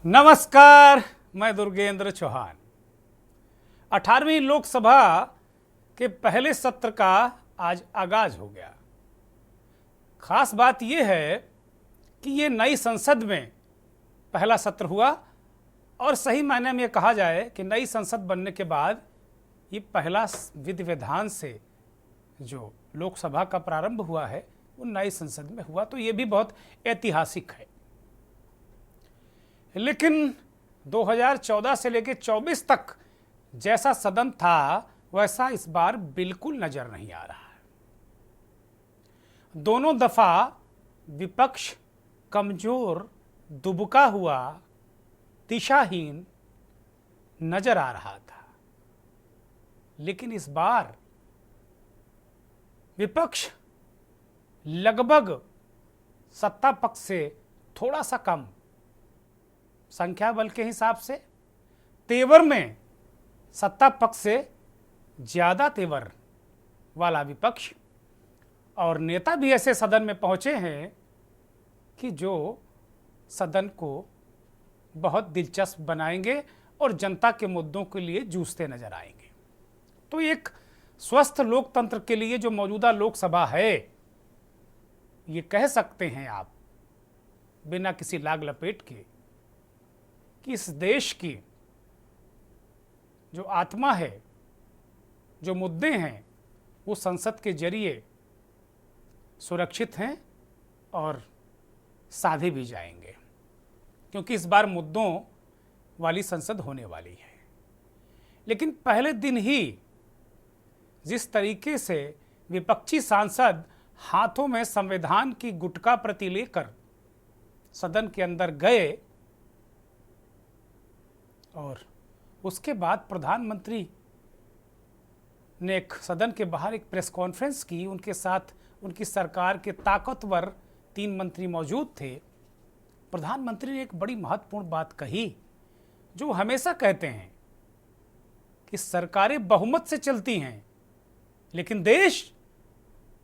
नमस्कार, मैं दुर्गेंद्र चौहान। 18वीं लोकसभा के पहले सत्र का आज आगाज हो गया। खास बात यह है कि ये नई संसद में पहला सत्र हुआ और सही मायने में कहा जाए कि नई संसद बनने के बाद ये पहला विधि विधान से जो लोकसभा का प्रारंभ हुआ है वो नई संसद में हुआ, तो ये भी बहुत ऐतिहासिक है। लेकिन 2014 से लेकर 24 तक जैसा सदन था वैसा इस बार बिल्कुल नजर नहीं आ रहा है। दोनों दफा विपक्ष कमजोर, दुबका हुआ, दिशाहीन नजर आ रहा था। लेकिन इस बार विपक्ष लगभग सत्ता पक्ष से थोड़ा सा कम, संख्या बल के हिसाब से, तेवर में सत्ता पक्ष से ज्यादा तेवर वाला विपक्ष, और नेता भी ऐसे सदन में पहुंचे हैं कि जो सदन को बहुत दिलचस्प बनाएंगे और जनता के मुद्दों के लिए जूझते नजर आएंगे। तो एक स्वस्थ लोकतंत्र के लिए जो मौजूदा लोकसभा है, ये कह सकते हैं आप बिना किसी लाग लपेट के कि इस देश की जो आत्मा है, जो मुद्दे हैं, वो संसद के जरिए सुरक्षित हैं और साधे भी जाएंगे, क्योंकि इस बार मुद्दों वाली संसद होने वाली है। लेकिन पहले दिन ही जिस तरीके से विपक्षी सांसद हाथों में संविधान की गुटका प्रति लेकर सदन के अंदर गए और उसके बाद प्रधानमंत्री ने एक सदन के बाहर एक प्रेस कॉन्फ्रेंस की, उनके साथ उनकी सरकार के ताकतवर 3 मंत्री मौजूद थे। प्रधानमंत्री ने एक बड़ी महत्वपूर्ण बात कही जो हमेशा कहते हैं कि सरकारें बहुमत से चलती हैं लेकिन देश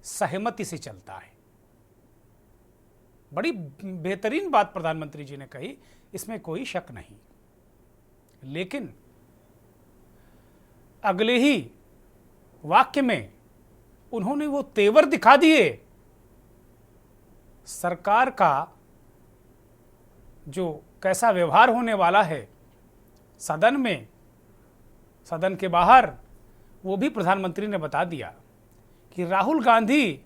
सहमति से चलता है। बड़ी बेहतरीन बात प्रधानमंत्री जी ने कही, इसमें कोई शक नहीं। लेकिन अगले ही वाक्य में उन्होंने वो तेवर दिखा दिए सरकार का जो कैसा व्यवहार होने वाला है सदन में, सदन के बाहर, वो भी प्रधानमंत्री ने बता दिया कि राहुल गांधी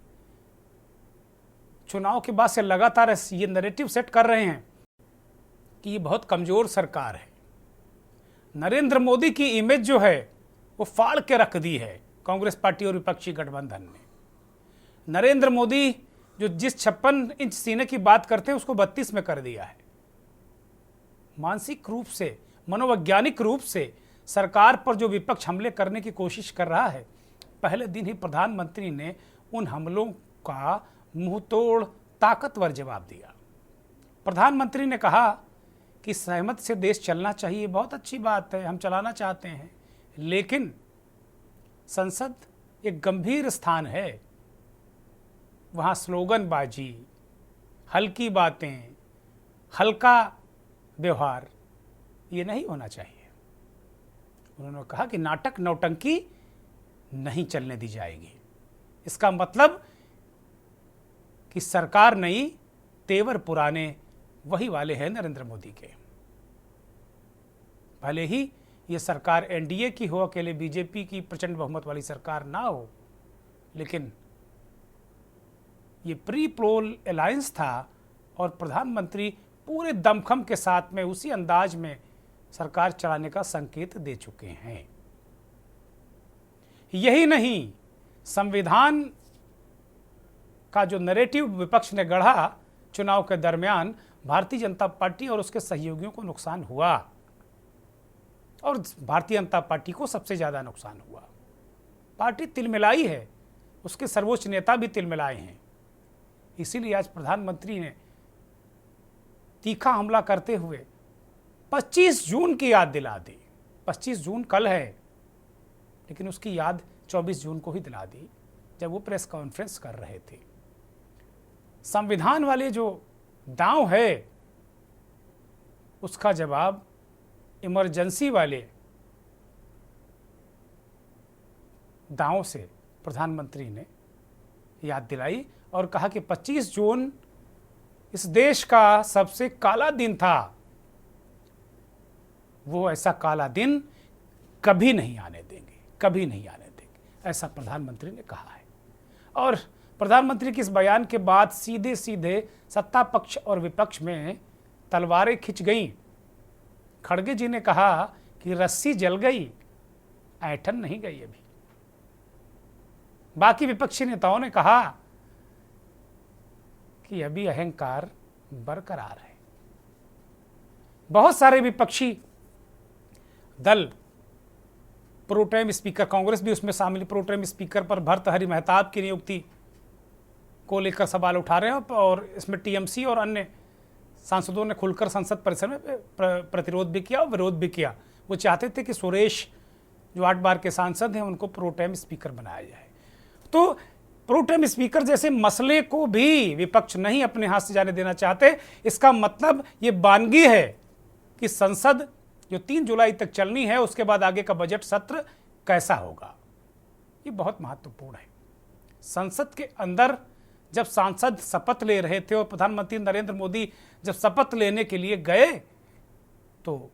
चुनाव के बाद से लगातार ये नैरेटिव सेट कर रहे हैं कि ये बहुत कमजोर सरकार है। नरेंद्र मोदी की इमेज जो है वो फाड़ के रख दी है कांग्रेस पार्टी और विपक्षी गठबंधन ने। नरेंद्र मोदी जो जिस 56 इंच सीने की बात करते हैं उसको 32 में कर दिया है। मानसिक रूप से, मनोवैज्ञानिक रूप से सरकार पर जो विपक्ष हमले करने की कोशिश कर रहा है, पहले दिन ही प्रधानमंत्री ने उन हमलों का मुंहतोड़ ताकतवर जवाब दिया। प्रधानमंत्री ने कहा कि सहमत से देश चलना चाहिए, बहुत अच्छी बात है, हम चलाना चाहते हैं, लेकिन संसद एक गंभीर स्थान है, वहाँ स्लोगनबाजी, हल्की बातें, हल्का व्यवहार ये नहीं होना चाहिए। उन्होंने कहा कि नाटक नौटंकी नहीं चलने दी जाएगी। इसका मतलब कि सरकार नई, तेवर पुराने वही वाले हैं नरेंद्र मोदी के। भले ही ये सरकार एनडीए की हो, अकेले बीजेपी की प्रचंड बहुमत वाली सरकार ना हो, लेकिन ये प्री पोल अलायंस था और प्रधानमंत्री पूरे दमखम के साथ में उसी अंदाज में सरकार चलाने का संकेत दे चुके हैं। यही नहीं, संविधान का जो नैरेटिव विपक्ष ने गढ़ा चुनाव के दरमियान, भारतीय जनता पार्टी और उसके सहयोगियों को नुकसान हुआ और भारतीय जनता पार्टी को सबसे ज्यादा नुकसान हुआ। पार्टी तिलमिलाई है, उसके सर्वोच्च नेता भी तिलमिलाए हैं। इसीलिए आज प्रधानमंत्री ने तीखा हमला करते हुए 25 जून की याद दिला दी। 25 जून कल है, लेकिन उसकी याद 24 जून को ही दिला दी जब वो प्रेस कॉन्फ्रेंस कर रहे थे। संविधान वाले जो दांव है उसका जवाब इमरजेंसी वाले दांव से प्रधानमंत्री ने याद दिलाई और कहा कि 25 जून इस देश का सबसे काला दिन था, वो ऐसा काला दिन कभी नहीं आने देंगे, कभी नहीं आने देंगे, ऐसा प्रधानमंत्री ने कहा है। और प्रधानमंत्री के इस बयान के बाद सीधे सीधे सत्ता पक्ष और विपक्ष में तलवारें खिंच गईं। खड़गे जी ने कहा कि रस्सी जल गई, ऐंठन नहीं गई अभी। बाकी विपक्षी नेताओं ने कहा कि अभी अहंकार बरकरार है। बहुत सारे विपक्षी दल, प्रोटेम स्पीकर, कांग्रेस भी उसमें शामिल, प्रोटेम स्पीकर पर भर्तृहरि महताब की नियुक्ति को लेकर सवाल उठा रहे हैं और इसमें टीएमसी और अन्य सांसदों ने खुलकर संसद परिसर में प्रतिरोध भी किया और विरोध भी किया। वो चाहते थे कि सुरेश जो 8 बार के सांसद हैं उनको प्रोटेम स्पीकर बनाया जाए। तो प्रोटेम स्पीकर जैसे मसले को भी विपक्ष नहीं अपने हाथ से जाने देना चाहते। इसका मतलब ये बानगी है कि संसद जो 3 जुलाई तक चलनी है, उसके बाद आगे का बजट सत्र कैसा होगा, ये बहुत महत्वपूर्ण है। संसद के अंदर जब सांसद शपथ ले रहे थे और प्रधानमंत्री नरेंद्र मोदी जब शपथ लेने के लिए गए तो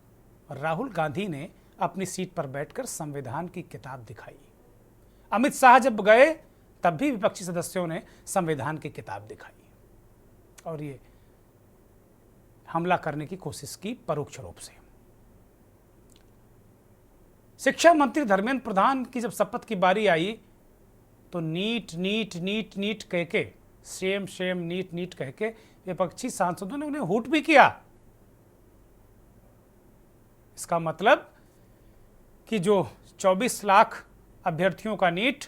राहुल गांधी ने अपनी सीट पर बैठकर संविधान की किताब दिखाई। अमित शाह जब गए तब भी विपक्षी सदस्यों ने संविधान की किताब दिखाई और ये हमला करने की कोशिश की परोक्ष रूप से। शिक्षा मंत्री धर्मेंद्र प्रधान की जब शपथ की बारी आई तो नीट नीट नीट नीट कह के, सेम सेम नीट नीट कह के विपक्षी सांसदों ने उन्हें हूट भी किया। इसका मतलब कि जो 24 लाख अभ्यर्थियों का नीट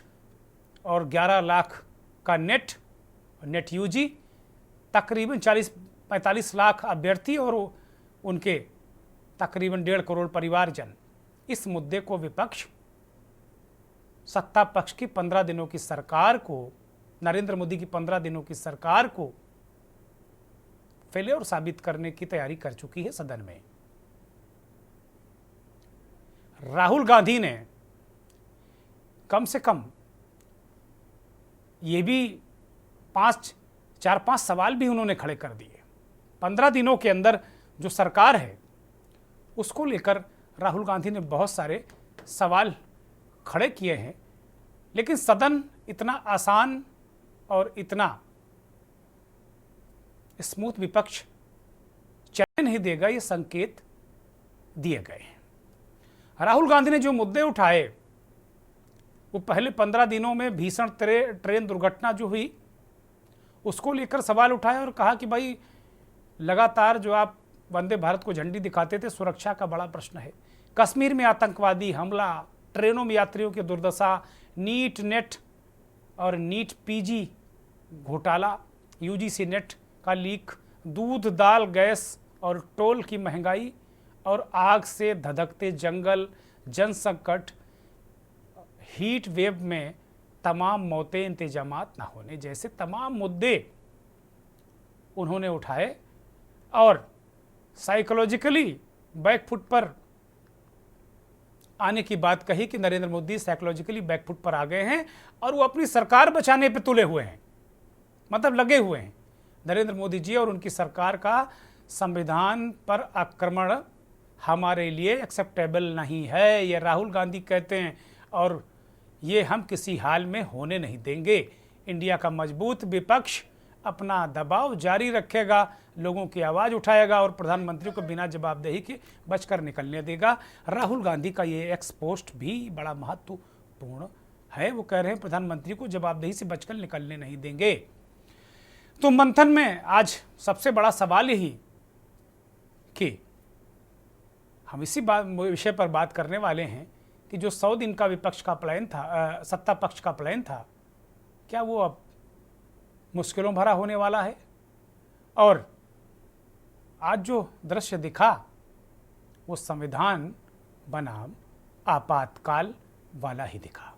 और 11 लाख का नेट यूजी, तकरीबन 40-45 लाख अभ्यर्थी और उनके तकरीबन 1.5 करोड़ परिवारजन, इस मुद्दे को विपक्ष सत्ता पक्ष की 15 दिनों की सरकार को, नरेंद्र मोदी की 15 दिनों की सरकार को फेलियर साबित करने की तैयारी कर चुकी है सदन में। राहुल गांधी ने कम से कम ये भी 4-5 सवाल भी उन्होंने खड़े कर दिए। 15 दिनों के अंदर जो सरकार है उसको लेकर राहुल गांधी ने बहुत सारे सवाल खड़े किए हैं, लेकिन सदन इतना आसान और इतना स्मूथ विपक्ष चलने नहीं देगा, ये संकेत दिए गए हैं। राहुल गांधी ने जो मुद्दे उठाए वो पहले 15 दिनों में भीषण ट्रेन दुर्घटना जो हुई उसको लेकर सवाल उठाए और कहा कि भाई लगातार जो आप वंदे भारत को झंडी दिखाते थे, सुरक्षा का बड़ा प्रश्न है। कश्मीर में आतंकवादी हमला, ट्रेनों में यात्रियों की दुर्दशा, नीट नेट और नीट पीजी घोटाला, यूजीसी नेट का लीक, दूध दाल गैस और टोल की महंगाई और आग से धधकते जंगल, जन संकट, हीट वेव में तमाम मौतें, इंतजामात ना होने जैसे तमाम मुद्दे उन्होंने उठाए और साइकोलॉजिकली बैकफुट पर आने की बात कही कि नरेंद्र मोदी साइकोलॉजिकली बैकफुट पर आ गए हैं और वो अपनी सरकार बचाने पे तुले हुए हैं, मतलब लगे हुए हैं। नरेंद्र मोदी जी और उनकी सरकार का संविधान पर आक्रमण हमारे लिए एक्सेप्टेबल नहीं है, ये राहुल गांधी कहते हैं और ये हम किसी हाल में होने नहीं देंगे। इंडिया का मजबूत विपक्ष अपना दबाव जारी रखेगा, लोगों की आवाज़ उठाएगा और प्रधानमंत्री को बिना जवाबदेही के बचकर निकलने देगा। राहुल गांधी का ये एक्सपोस्ट भी बड़ा महत्वपूर्ण है। वो कह रहे हैं प्रधानमंत्री को जवाबदेही से बचकर निकलने नहीं देंगे। तो मंथन में आज सबसे बड़ा सवाल यही कि हम इसी विषय पर बात करने वाले हैं कि जो 100 दिन का विपक्ष का प्लान था, सत्ता पक्ष का प्लान था, क्या वो अब मुश्किलों भरा होने वाला है? और आज जो दृश्य दिखा वो संविधान बनाम आपातकाल वाला ही दिखा।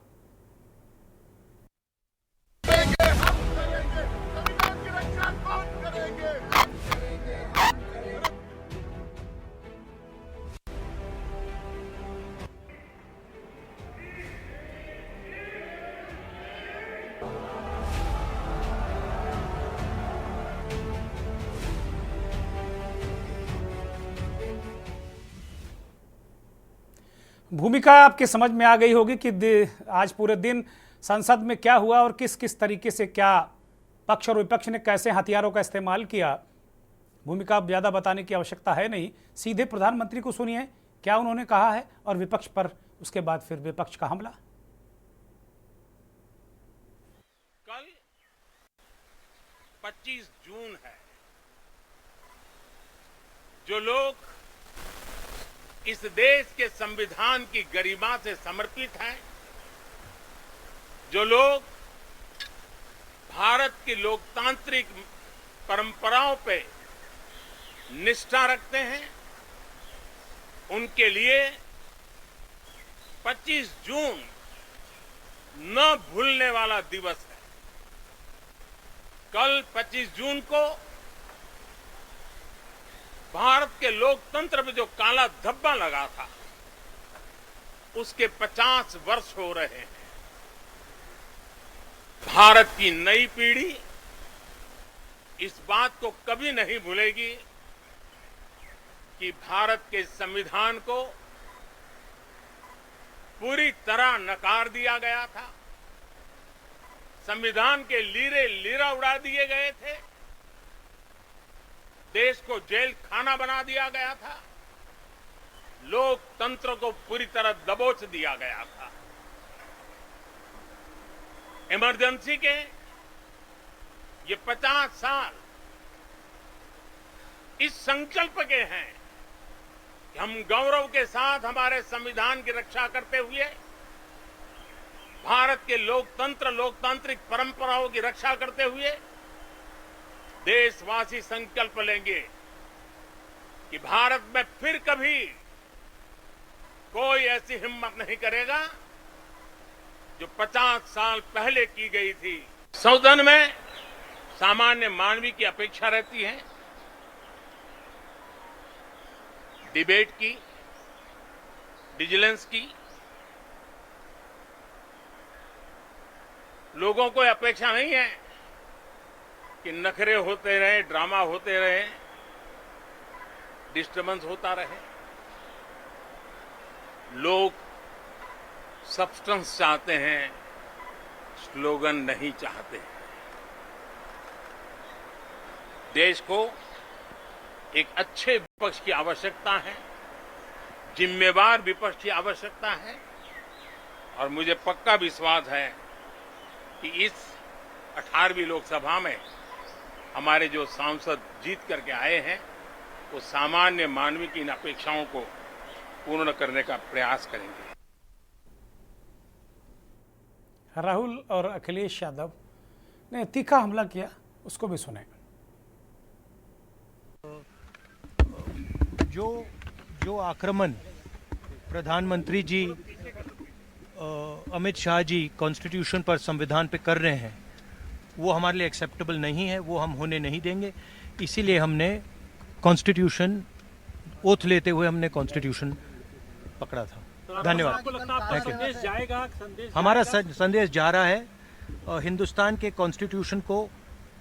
भूमिका आपके समझ में आ गई होगी कि आज पूरे दिन संसद में क्या हुआ और किस किस तरीके से क्या पक्ष और विपक्ष ने कैसे हथियारों का इस्तेमाल किया। भूमिका अब ज़्यादा बताने की आवश्यकता है नहीं, सीधे प्रधानमंत्री को सुनिए क्या उन्होंने कहा है और विपक्ष पर उसके बाद फिर विपक्ष का हमला। कल 25 जून है। जो लोग इस देश के संविधान की गरिमा से समर्पित हैं, जो लोग भारत की लोकतांत्रिक परंपराओं पे निष्ठा रखते हैं, उनके लिए 25 जून न भूलने वाला दिवस है। कल 25 जून को भारत के लोकतंत्र में जो काला धब्बा लगा था, उसके 50 वर्ष हो रहे हैं। भारत की नई पीढ़ी इस बात को कभी नहीं भूलेगी कि भारत के संविधान को पूरी तरह नकार दिया गया था, संविधान के लीरे लीरा उड़ा दिए गए थे, देश को जेल खाना बना दिया गया था, लोकतंत्र को पूरी तरह दबोच दिया गया था। इमरजेंसी के ये 50 साल इस संकल्प के हैं कि हम गौरव के साथ हमारे संविधान की रक्षा करते हुए, भारत के लोकतंत्र लोकतांत्रिक परंपराओं की रक्षा करते हुए देशवासी संकल्प लेंगे कि भारत में फिर कभी कोई ऐसी हिम्मत नहीं करेगा जो 50 साल पहले की गई थी। सदन में सामान्य मानवीय की अपेक्षा रहती है डिबेट की, विजिलेंस की। लोगों को अपेक्षा नहीं है कि नखरे होते रहे, ड्रामा होते रहे, डिस्टर्बेंस होता रहे। लोग सब्सटेंस चाहते हैं, स्लोगन नहीं चाहते। देश को एक अच्छे विपक्ष की आवश्यकता है, जिम्मेवार विपक्ष की आवश्यकता है, और मुझे पक्का विश्वास है कि इस 18वीं लोकसभा में हमारे जो सांसद जीत करके आए हैं, वो सामान्य मानवीय की इन अपेक्षाओं को पूर्ण करने का प्रयास करेंगे। राहुल और अखिलेश यादव ने तीखा हमला किया, उसको भी सुने। जो आक्रमण प्रधानमंत्री जी, अमित शाह जी कॉन्स्टिट्यूशन पर, संविधान पे कर रहे हैं, वो हमारे लिए एक्सेप्टेबल नहीं है, वो हम होने नहीं देंगे। इसीलिए हमने कॉन्स्टिट्यूशन, ओथ लेते हुए हमने कॉन्स्टिट्यूशन पकड़ा था। धन्यवाद। संदेश जाएगा, संदेश हमारा संदेश जा रहा है। हिंदुस्तान के कॉन्स्टिट्यूशन को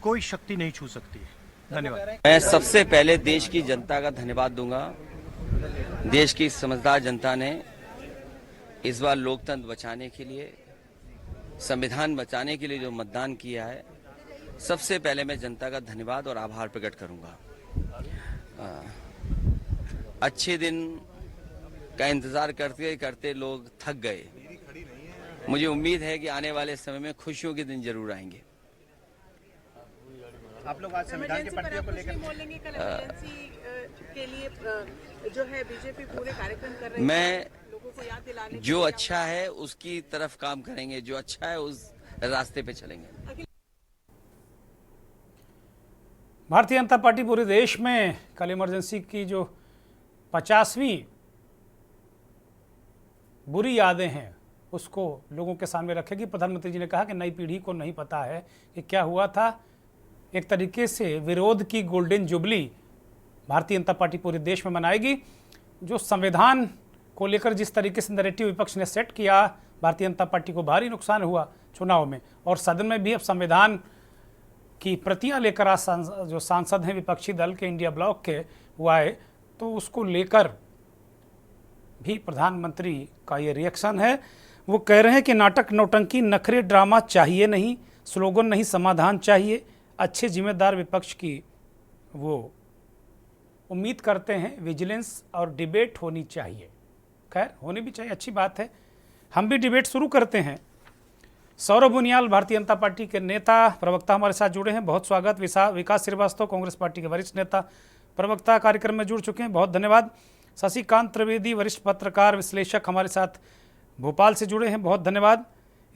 कोई शक्ति नहीं छू सकती है। धन्यवाद। मैं सबसे पहले देश की जनता का धन्यवाद दूंगा। देश की समझदार जनता ने इस बार लोकतंत्र बचाने के लिए, संविधान बचाने के लिए जो मतदान किया है, सबसे पहले मैं जनता का धन्यवाद और आभार प्रकट करूंगा। अच्छे दिन का इंतजार करते करते लोग थक गए। मुझे उम्मीद है कि आने वाले समय में खुशियों के दिन जरूर आएंगे। आप लोग आज संविधान के पट्टियों को लेकर बोलेंगे, कल इमरजेंसी के लिए जो है बीजेपी पूरे कार्यक्रम कर रही है। मैं लोगों को याद दिलाने जो अच्छा है उसकी तरफ काम करेंगे, जो अच्छा है उस रास्ते पे चलेंगे। भारतीय जनता पार्टी पूरे देश में कल इमरजेंसी की जो 50वीं बुरी यादें हैं उसको लोगों के सामने रखेगी। प्रधानमंत्री जी ने कहा कि नई पीढ़ी को नहीं पता है कि क्या हुआ था। एक तरीके से विरोध की golden jubilee Bharatiya Janata party पूरे देश में मनाएगी। जो संविधान को लेकर जिस तरीके से नैरेटिव विपक्ष ने सेट किया, भारतीय जनता पार्टी को भारी नुकसान हुआ चुनाव में, और सदन में भी अब संविधान की प्रतियां लेकर आज जो सांसद हैं विपक्षी दल के, इंडिया ब्लॉक के, वो आए, तो उसको लेकर भी प्रधानमंत्री का ये रिएक्शन है। वो कह रहे हैं कि नाटक नौटंकी नखरे ड्रामा चाहिए नहीं, स्लोगन नहीं समाधान चाहिए, अच्छे जिम्मेदार विपक्ष की वो उम्मीद करते हैं, विजिलेंस और डिबेट होनी चाहिए। खैर होनी भी चाहिए, अच्छी बात है। हम भी डिबेट शुरू करते हैं। सौरभ उनियाल भारतीय जनता पार्टी के नेता प्रवक्ता हमारे साथ जुड़े हैं, बहुत स्वागत। विकास श्रीवास्तव कांग्रेस पार्टी के वरिष्ठ नेता प्रवक्ता कार्यक्रम में जुड़ चुके हैं, बहुत धन्यवाद। शशिकांत त्रिवेदी वरिष्ठ पत्रकार विश्लेषक हमारे साथ भोपाल से जुड़े हैं, बहुत धन्यवाद।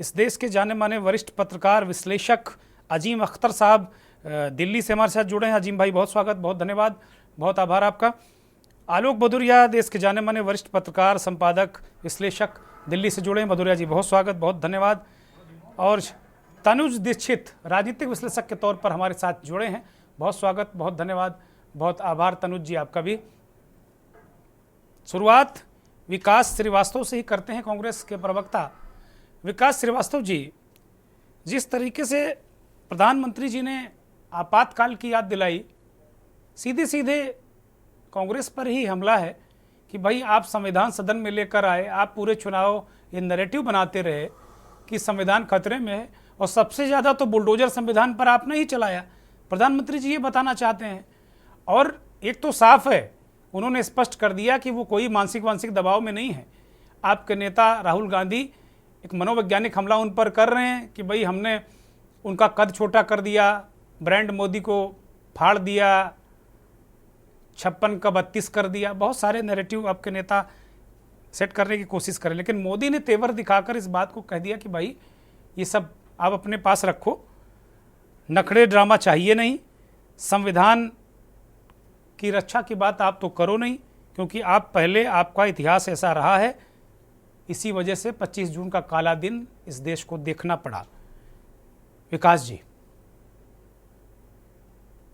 इस देश के जाने माने वरिष्ठ पत्रकार विश्लेषक अजीम अख्तर साहब दिल्ली से हमारे साथ जुड़े हैं। अजीम भाई बहुत स्वागत, बहुत धन्यवाद, बहुत आभार आपका। आलोक भदौरिया देश के जाने माने वरिष्ठ पत्रकार संपादक विश्लेषक दिल्ली से जुड़े हैं, भदौरिया जी बहुत स्वागत, बहुत धन्यवाद। और तनुज दीक्षित राजनीतिक विश्लेषक के तौर पर हमारे साथ जुड़े हैं, बहुत स्वागत, बहुत धन्यवाद, बहुत आभार तनुज जी आपका भी। शुरुआत विकास श्रीवास्तव से ही करते हैं, कांग्रेस के प्रवक्ता। विकास श्रीवास्तव जी, जिस तरीके से प्रधानमंत्री जी ने आपातकाल की याद दिलाई, सीधे सीधे कांग्रेस पर ही हमला है कि भाई आप संविधान सदन में लेकर आए, आप पूरे चुनाव ये नैरेटिव बनाते रहे कि संविधान खतरे में है, और सबसे ज़्यादा तो बुलडोजर संविधान पर आपने ही चलाया। प्रधानमंत्री जी ये बताना चाहते हैं। और एक तो साफ है, उन्होंने स्पष्ट कर दिया कि वो कोई मानसिक दबाव में नहीं है। आपके नेता राहुल गांधी एक मनोवैज्ञानिक हमला उन पर कर रहे हैं कि भाई हमने उनका कद छोटा कर दिया, ब्रांड मोदी को फाड़ दिया, 56 का 32 कर दिया, बहुत सारे नैरेटिव आपके नेता सेट करने की कोशिश करें। लेकिन मोदी ने तेवर दिखाकर इस बात को कह दिया कि भाई ये सब आप अपने पास रखो, नखड़े ड्रामा चाहिए नहीं, संविधान की रक्षा की बात आप तो करो नहीं, क्योंकि आप पहले, आपका इतिहास ऐसा रहा है, इसी वजह से 25 जून का काला दिन इस देश को देखना पड़ा। विकास जी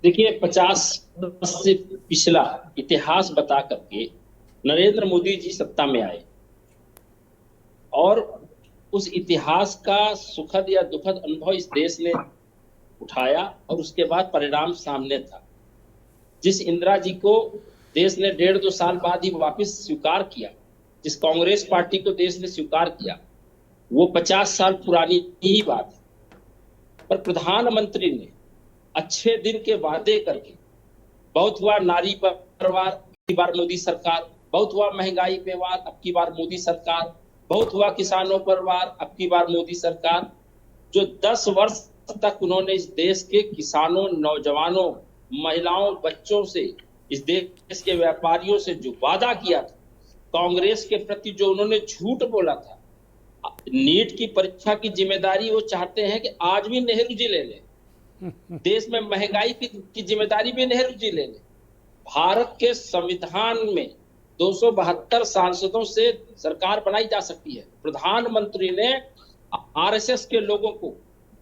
देखिए, 50 वर्ष से पिछला इतिहास बता करके नरेंद्र मोदी जी सत्ता में आए और उस इतिहास का सुखद या दुखद अनुभव इस देश ने उठाया और उसके बाद परिणाम सामने था। जिस इंदिरा जी को देश ने 1.5-2 साल बाद ही वापस स्वीकार किया, जिस कांग्रेस पार्टी को देश ने स्वीकार किया, वो 50 साल पुरानी ही बात है। पर प्रधानमंत्री ने अच्छे दिन के वादे करके, बहुत हुआ नारी पर वार, अब की बार मोदी सरकार, बहुत हुआ महंगाई पे वार, अब की बार मोदी सरकार, बहुत हुआ किसानों पर वार, अब की बार मोदी सरकार। जो 10 वर्ष तक उन्होंने इस देश के किसानों, नौजवानों, महिलाओं, बच्चों से, इस देश के व्यापारियों से जो वादा किया था, कांग्रेस के प्रति जो उन्होंने झूठ बोला था, नीट की परीक्षा की जिम्मेदारी वो चाहते हैं कि आज भी नेहरू जी ले लें, देश में महंगाई की जिम्मेदारी भी नेहरू जी ले लें। भारत के संविधान में 272 सांसदों से सरकार बनाई जा सकती है। प्रधानमंत्री ने आरएसएस के लोगों को,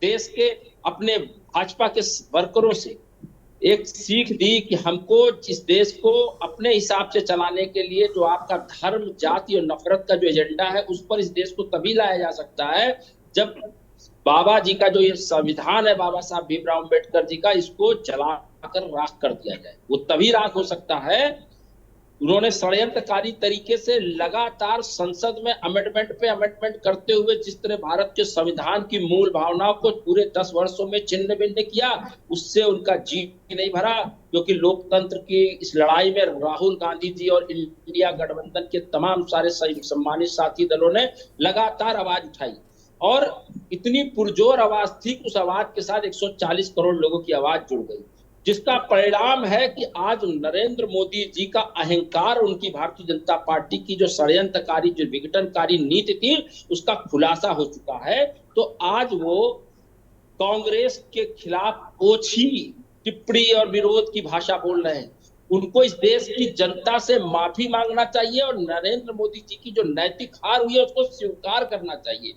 देश के अपने भाजपा के वर्करों से एक सीख दी कि हमको इस देश को अपने हिसाब से चलाने के लिए जो आपका धर्म, जाति और नफरत का जो एजेंडा है, उस पर इस देश को तभी लाया जा सकता है जब बाबा जी का जो ये संविधान है, बाबा साहब भीमराव अम्बेडकर जी का, इसको जलाकर राख कर दिया जाए। वो तभी राख हो सकता है। उन्होंने षड्यंत्रकारी तरीके से लगातार संसद में अमेंडमेंट पे अमेंडमेंट करते हुए जिस तरह भारत के संविधान की मूल भावनाओं को पूरे 10 वर्षों में छिन्न भिन्न किया, उससे उनका जी नहीं भरा। क्योंकि लोकतंत्र की इस लड़ाई में राहुल गांधी जी और इंडिया गठबंधन के तमाम सारे सम्मानित साथी दलों ने लगातार आवाज उठाई और इतनी पुरजोर आवाज थी कि उस आवाज के साथ 140 करोड़ लोगों की आवाज जुड़ गई, जिसका परिणाम है कि आज नरेंद्र मोदी जी का अहंकार, उनकी भारतीय जनता पार्टी की जो षड्यंत्रकारी, जो विघटनकारी नीति थी, उसका खुलासा हो चुका है। तो आज वो कांग्रेस के खिलाफ ओछी टिप्पणी और विरोध की भाषा बोल रहे हैं। उनको इस देश की जनता से माफी मांगना चाहिए और नरेंद्र मोदी जी की जो नैतिक हार हुई है उसको स्वीकार करना चाहिए।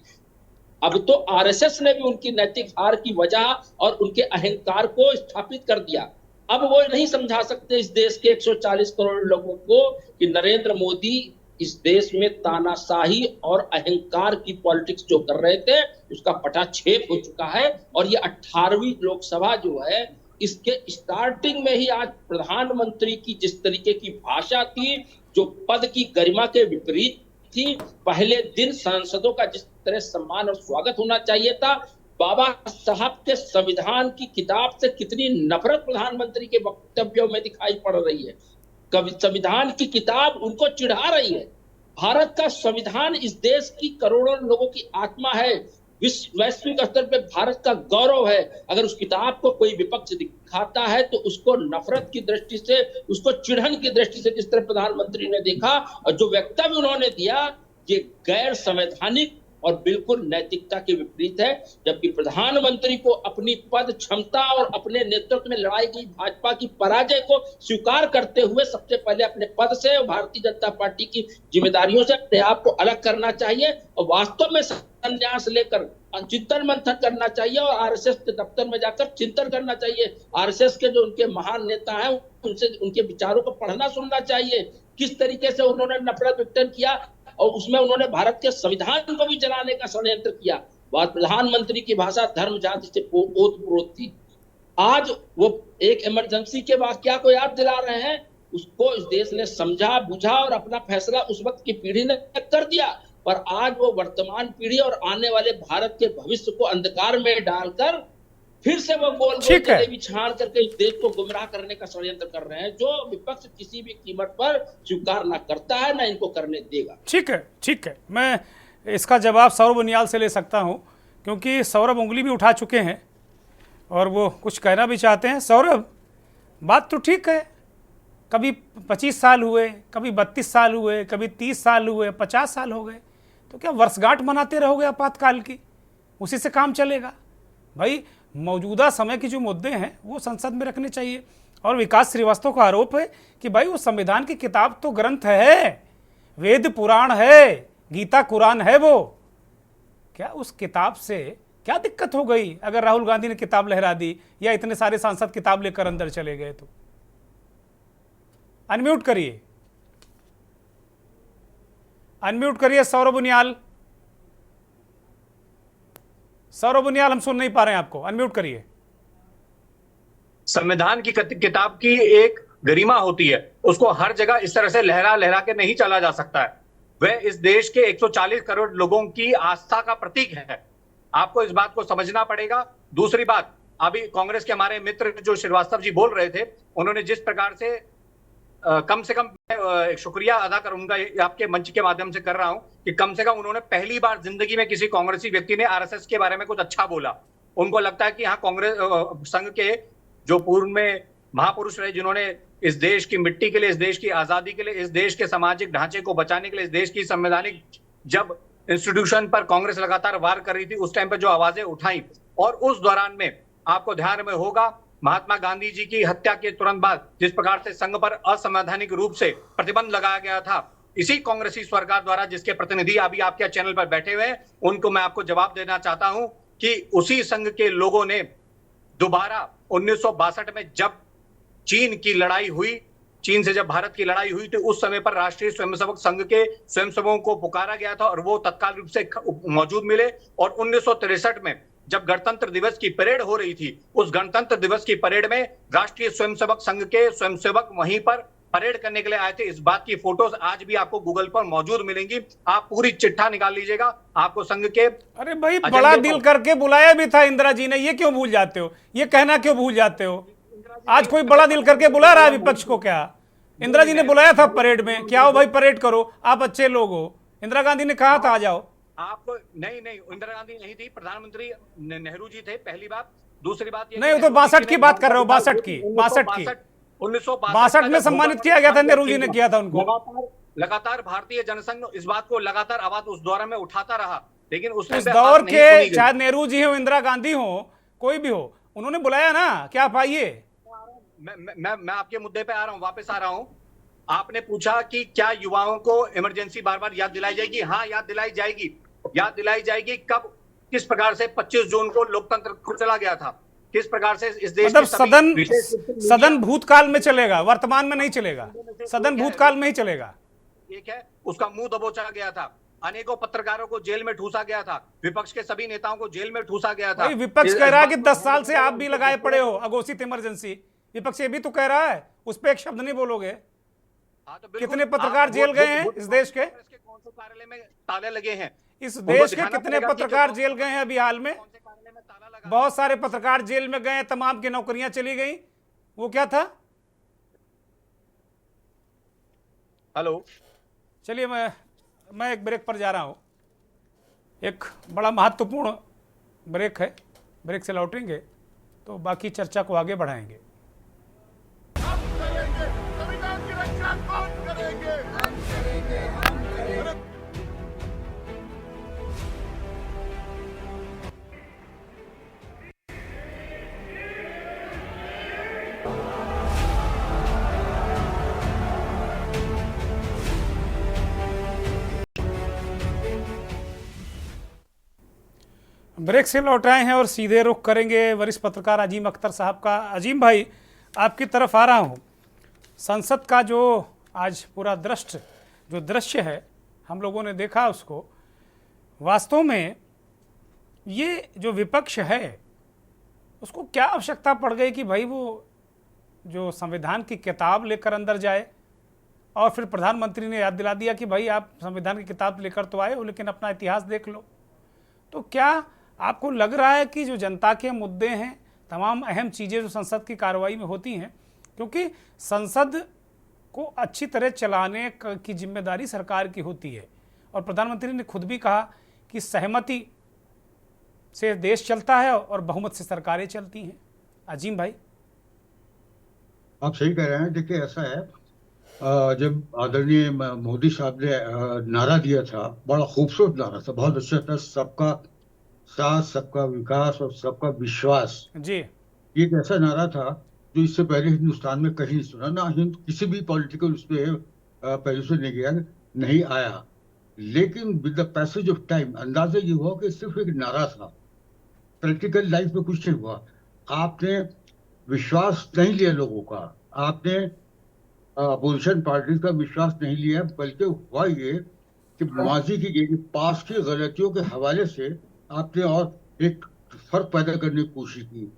अब तो आरएसएस ने भी उनकी नैतिक हार की वजह और उनके अहंकार को स्थापित कर दिया। अब वो नहीं समझा सकते इस देश के 140 करोड़ लोगों को कि नरेंद्र मोदी इस देश में तानाशाही और अहंकार की पॉलिटिक्स जो कर रहे थे, उसका पटाक्षेप हो चुका है। और ये 18वीं लोकसभा जो है, इसके स्टार्टिंग में ही आज प्रधानमंत्री की जिस तरीके की भाषा थी, जो पद की गरिमा के विपरीत थी, पहले दिन सांसदों का जिस तरह सम्मान और स्वागत होना चाहिए था, बाबा साहब के संविधान की किताब से कितनी नफरत प्रधानमंत्री के वक्तव्यों में दिखाई पड़ रही है। संविधान की किताब उनको चिढ़ा रही है। भारत का संविधान इस देश की करोड़ों लोगों की आत्मा है, वैश्विक स्तर पे भारत का गौरव है। अगर उस किताब को कोई विपक्ष दिखाता है तो उसको नफरत की दृष्टि से, उसको चिढ़न की दृष्टि से जिस तरह प्रधानमंत्री ने देखा और जो वक्तव्य उन्होंने दिया, ये गैर संवैधानिक और बिल्कुल नैतिकता के विपरीत है। जबकि प्रधानमंत्री को अपनी पद क्षमता और अपने नेतृत्व में लड़ाई गई भाजपा की पराजय को स्वीकार करते हुए सबसे पहले अपने पद से और भारतीय जनता पार्टी की जिम्मेदारियों से अपने आप को अलग करना चाहिए और वास्तव में संन्यास लेकर चिंतन मंथन करना चाहिए और आरएसएस के दफ्तर में जाकर चिंतन करना चाहिए। आरएसएस के जो उनके महान नेता हैं उनसे उनके विचारों को पढ़ना सुनना चाहिए। किस तरीके से उन्होंने नफरत व्यक्त किया और उसमें उन्होंने भारत के संविधान को भी जलाने का षड्यंत्र किया। बात प्रधानमंत्री की भाषा धर्म जाति से ओतप्रोत थी। आज वो एक इमरजेंसी के वाकया को याद दिला रहे हैं, उसको इस देश ने समझा बुझा और अपना फैसला उस वक्त की पीढ़ी ने कर दिया। पर आज वो वर्तमान पीढ़ी और आने वाले भारत के भविष्य को अंधकार में डालकर फिर से वो गोल जलेबी छान करके इस देश को गुमराह करने का षड्यंत्र कर रहे हैं, जो विपक्ष किसी भी कीमत पर स्वीकार ना करता है ना इनको करने देगा। ठीक है, मैं इसका जवाब सौरभ उनियाल से ले सकता हूं क्योंकि सौरभ उंगली भी उठा चुके हैं और वो कुछ कहना भी चाहते हैं। सौरभ, बात तो ठीक है, कभी 25 साल हुए, कभी 32 साल हुए, कभी 30 साल हुए, 50 साल हो गए, तो क्या वर्षगांठ मनाते रहोगे आपातकाल की? उसी से काम चलेगा? भाई मौजूदा समय की जो मुद्दे हैं वो संसद में रखने चाहिए। और विकास श्रीवास्तव का आरोप है कि भाई वो संविधान की किताब तो ग्रंथ है, वेद पुराण है, गीता कुरान है, वो क्या उस किताब से क्या दिक्कत हो गई अगर राहुल गांधी ने किताब लहरा दी या इतने सारे सांसद किताब लेकर अंदर चले गए? तो अनम्यूट करिए, अनम्यूट करिए सौरभ उनियाल। सौरभ उनियाल, हम सुन नहीं पा रहे हैं आपको, अनम्यूट करिए। संविधान की किताब की एक गरिमा होती है, उसको हर जगह इस तरह से लहरा लहरा के नहीं चला जा सकता है। वह इस देश के 140 करोड़ लोगों की आस्था का प्रतीक है। आपको इस बात को समझना पड़ेगा। दूसरी बात, अभी कांग्रेस के हमारे मित्र जो श्रीवास्तव जी बोल रहे थे, उन्होंने जिस प्रकार से कम से कम मैं शुक्रिया अदा कर उनका आपके मंच के माध्यम से कर रहा हूं कि कम से कम उन्होंने पहली बार जिंदगी में किसी कांग्रेसी व्यक्ति ने आरएसएस के बारे में कुछ अच्छा बोला। उनको लगता है कि हाँ, कांग्रेस संघ के जो पूर्व में महापुरुष रहे, जिन्होंने इस देश की मिट्टी के लिए, इस देश की आजादी के लिए, इस देश के सामाजिक ढांचे को बचाने के लिए, इस देश की संवैधानिक जब इंस्टीट्यूशन पर कांग्रेस लगातार वार कर रही थी, उस टाइम पर जो आवाजें उठाई, और उस दौरान में आपको ध्यान में होगा महात्मा गांधी जी की हत्या के तुरंत बाद जिस प्रकार से संघ पर असंवैधानिक रूप से प्रतिबंध लगाया गया था, इसी कांग्रेसी सरकार द्वारा, जिसके प्रतिनिधि अभी आपके चैनल पर बैठे हुए हैं, उनको मैं आपको जवाब देना चाहता हूं कि उसी संघ के लोगों ने दोबारा 1962 में जब चीन की लड़ाई हुई, चीन से जब भारत की लड़ाई हुई, तो उस समय पर राष्ट्रीय स्वयंसेवक संघ के स्वयंसेवकों को पुकारा गया था और वो तत्काल रूप से मौजूद मिले। और 1963 में जब गणतंत्र दिवस की परेड हो रही थी, उस गणतंत्र दिवस की परेड में राष्ट्रीय स्वयंसेवक संघ के स्वयंसेवक वहीं पर परेड करने के लिए आए थे। इस बात की फोटोज आज भी आपको गूगल पर मौजूद मिलेंगी। आप पूरी चिट्ठा निकाल लीजिएगा, आपको संघ के अरे भाई बड़ा दिल करके बुलाया भी था इंदिरा जी ने, ये क्यों भूल जाते हो? ये कहना क्यों भूल जाते हो? आज कोई बड़ा दिल करके बुला रहा है विपक्ष को क्या? इंदिरा जी ने बुलाया था परेड में, क्या हो भाई परेड करो, आप अच्छे लोग हो। इंदिरा गांधी ने कहा था आ जाओ। आपको नहीं, इंदिरा गांधी नहीं थी, प्रधानमंत्री नेहरू जी थे, पहली बात। दूसरी बात नहीं, वो तो 62 की बात कर रहे हो, 62 की 1962 में सम्मानित किया गया था, नेहरू जी ने किया था उनको। लगातार भारतीय जनसंघ इस बात को लगातार आवाज उस दौर में उठाता रहा, लेकिन उस दौर के चाहे नेहरू जी हो, इंदिरा गांधी हो, कोई भी हो, उन्होंने बुलाया ना कि आप आइए। मैं आपके मुद्दे पे आ रहा हूं, वापस आ रहा हूं। आपने पूछा कि क्या युवाओं को इमरजेंसी बार बार याद दिलाई जाएगी? हाँ, याद दिलाई जाएगी। याद दिलाई जाएगी कब, किस प्रकार से 25 जून को लोकतंत्र चला गया था, किस प्रकार से इस देश मतलब सदन भूतकाल में चलेगा, वर्तमान में नहीं चलेगा, सदन भूतकाल में ही चलेगा। एक है उसका मुंह दबोचा गया था। अनेकों पत्रकारों को जेल में ठूसा गया था, विपक्ष के सभी नेताओं को जेल में ठूसा गया था। भाई विपक्ष कह रहा है कि 10 साल से आप भी लगाए पड़े हो अघोषित इमरजेंसी, विपक्ष ये भी तो कह रहा है, उस पर एक शब्द नहीं बोलोगे। हाँ, तो बिल्कुल। कितने पत्रकार जेल गए हैं इस देश के? कौन से कार्यालय में ताले लगे हैं? इस देश के कितने पत्रकार जेल गए हैं अभी हाल में? कौन से कार्यालय में ताला लगा? बहुत सारे पत्रकार जेल में गए, तमाम की नौकरियां चली गई। वो क्या था? हेलो, चलिए मैं एक ब्रेक पर जा रहा हूं, एक बड़ा महत्वपूर्ण ब्रेक है, ब्रेक से लौटेंगे तो बाकी चर्चा को आगे बढ़ाएंगे। ब्रेक से लौट आए हैं और सीधे रुख करेंगे वरिष्ठ पत्रकार अजीम अख्तर साहब का। अजीम भाई, आपकी तरफ आ रहा हूं। संसद का जो आज पूरा दृश्य है, हम लोगों ने देखा उसको, वास्तव में ये जो विपक्ष है उसको क्या आवश्यकता पड़ गई कि भाई वो जो संविधान की किताब लेकर अंदर जाए, और फिर प्रधानमंत्री ने याद दिला दिया कि भाई आप संविधान की किताब लेकर तो आए हो लेकिन अपना इतिहास देख लो। तो क्या आपको लग रहा है कि जो जनता के मुद्दे हैं, तमाम अहम चीज़ें जो संसद की कार्रवाई में होती हैं, क्योंकि संसद को अच्छी तरह चलाने की जिम्मेदारी सरकार की होती है, और प्रधानमंत्री ने खुद भी कहा कि सहमति से देश चलता है और बहुमत से सरकारें चलती हैं। अजीम भाई, आप सही कह रहे हैं। देखिए, ऐसा है, जब आदरणीय मोदी साहब ने नारा दिया था, बड़ा खूबसूरत नारा था, बहुत अच्छा था, सबका साथ, सबका विकास और सबका विश्वास जी। ये एक ऐसा नारा था जो इससे पहले हिंदुस्तान में कहीं नहीं सुना, ना किसी भी पॉलिटिकल उसमें पहले से नहीं गया, नहीं आया। लेकिन with the passage of time अंदाजा ये हुआ कि सिर्फ एक नारा था, प्रैक्टिकल लाइफ में कुछ नहीं हुआ। आपने विश्वास नहीं लिया लोगों का, आपने अपोजिशन पार्टी का विश्वास नहीं लिया, बल्कि हुआ ये कि माजी की पास की गलतियों के हवाले से आपने और एक फर्क पैदा करने की कोशिश की।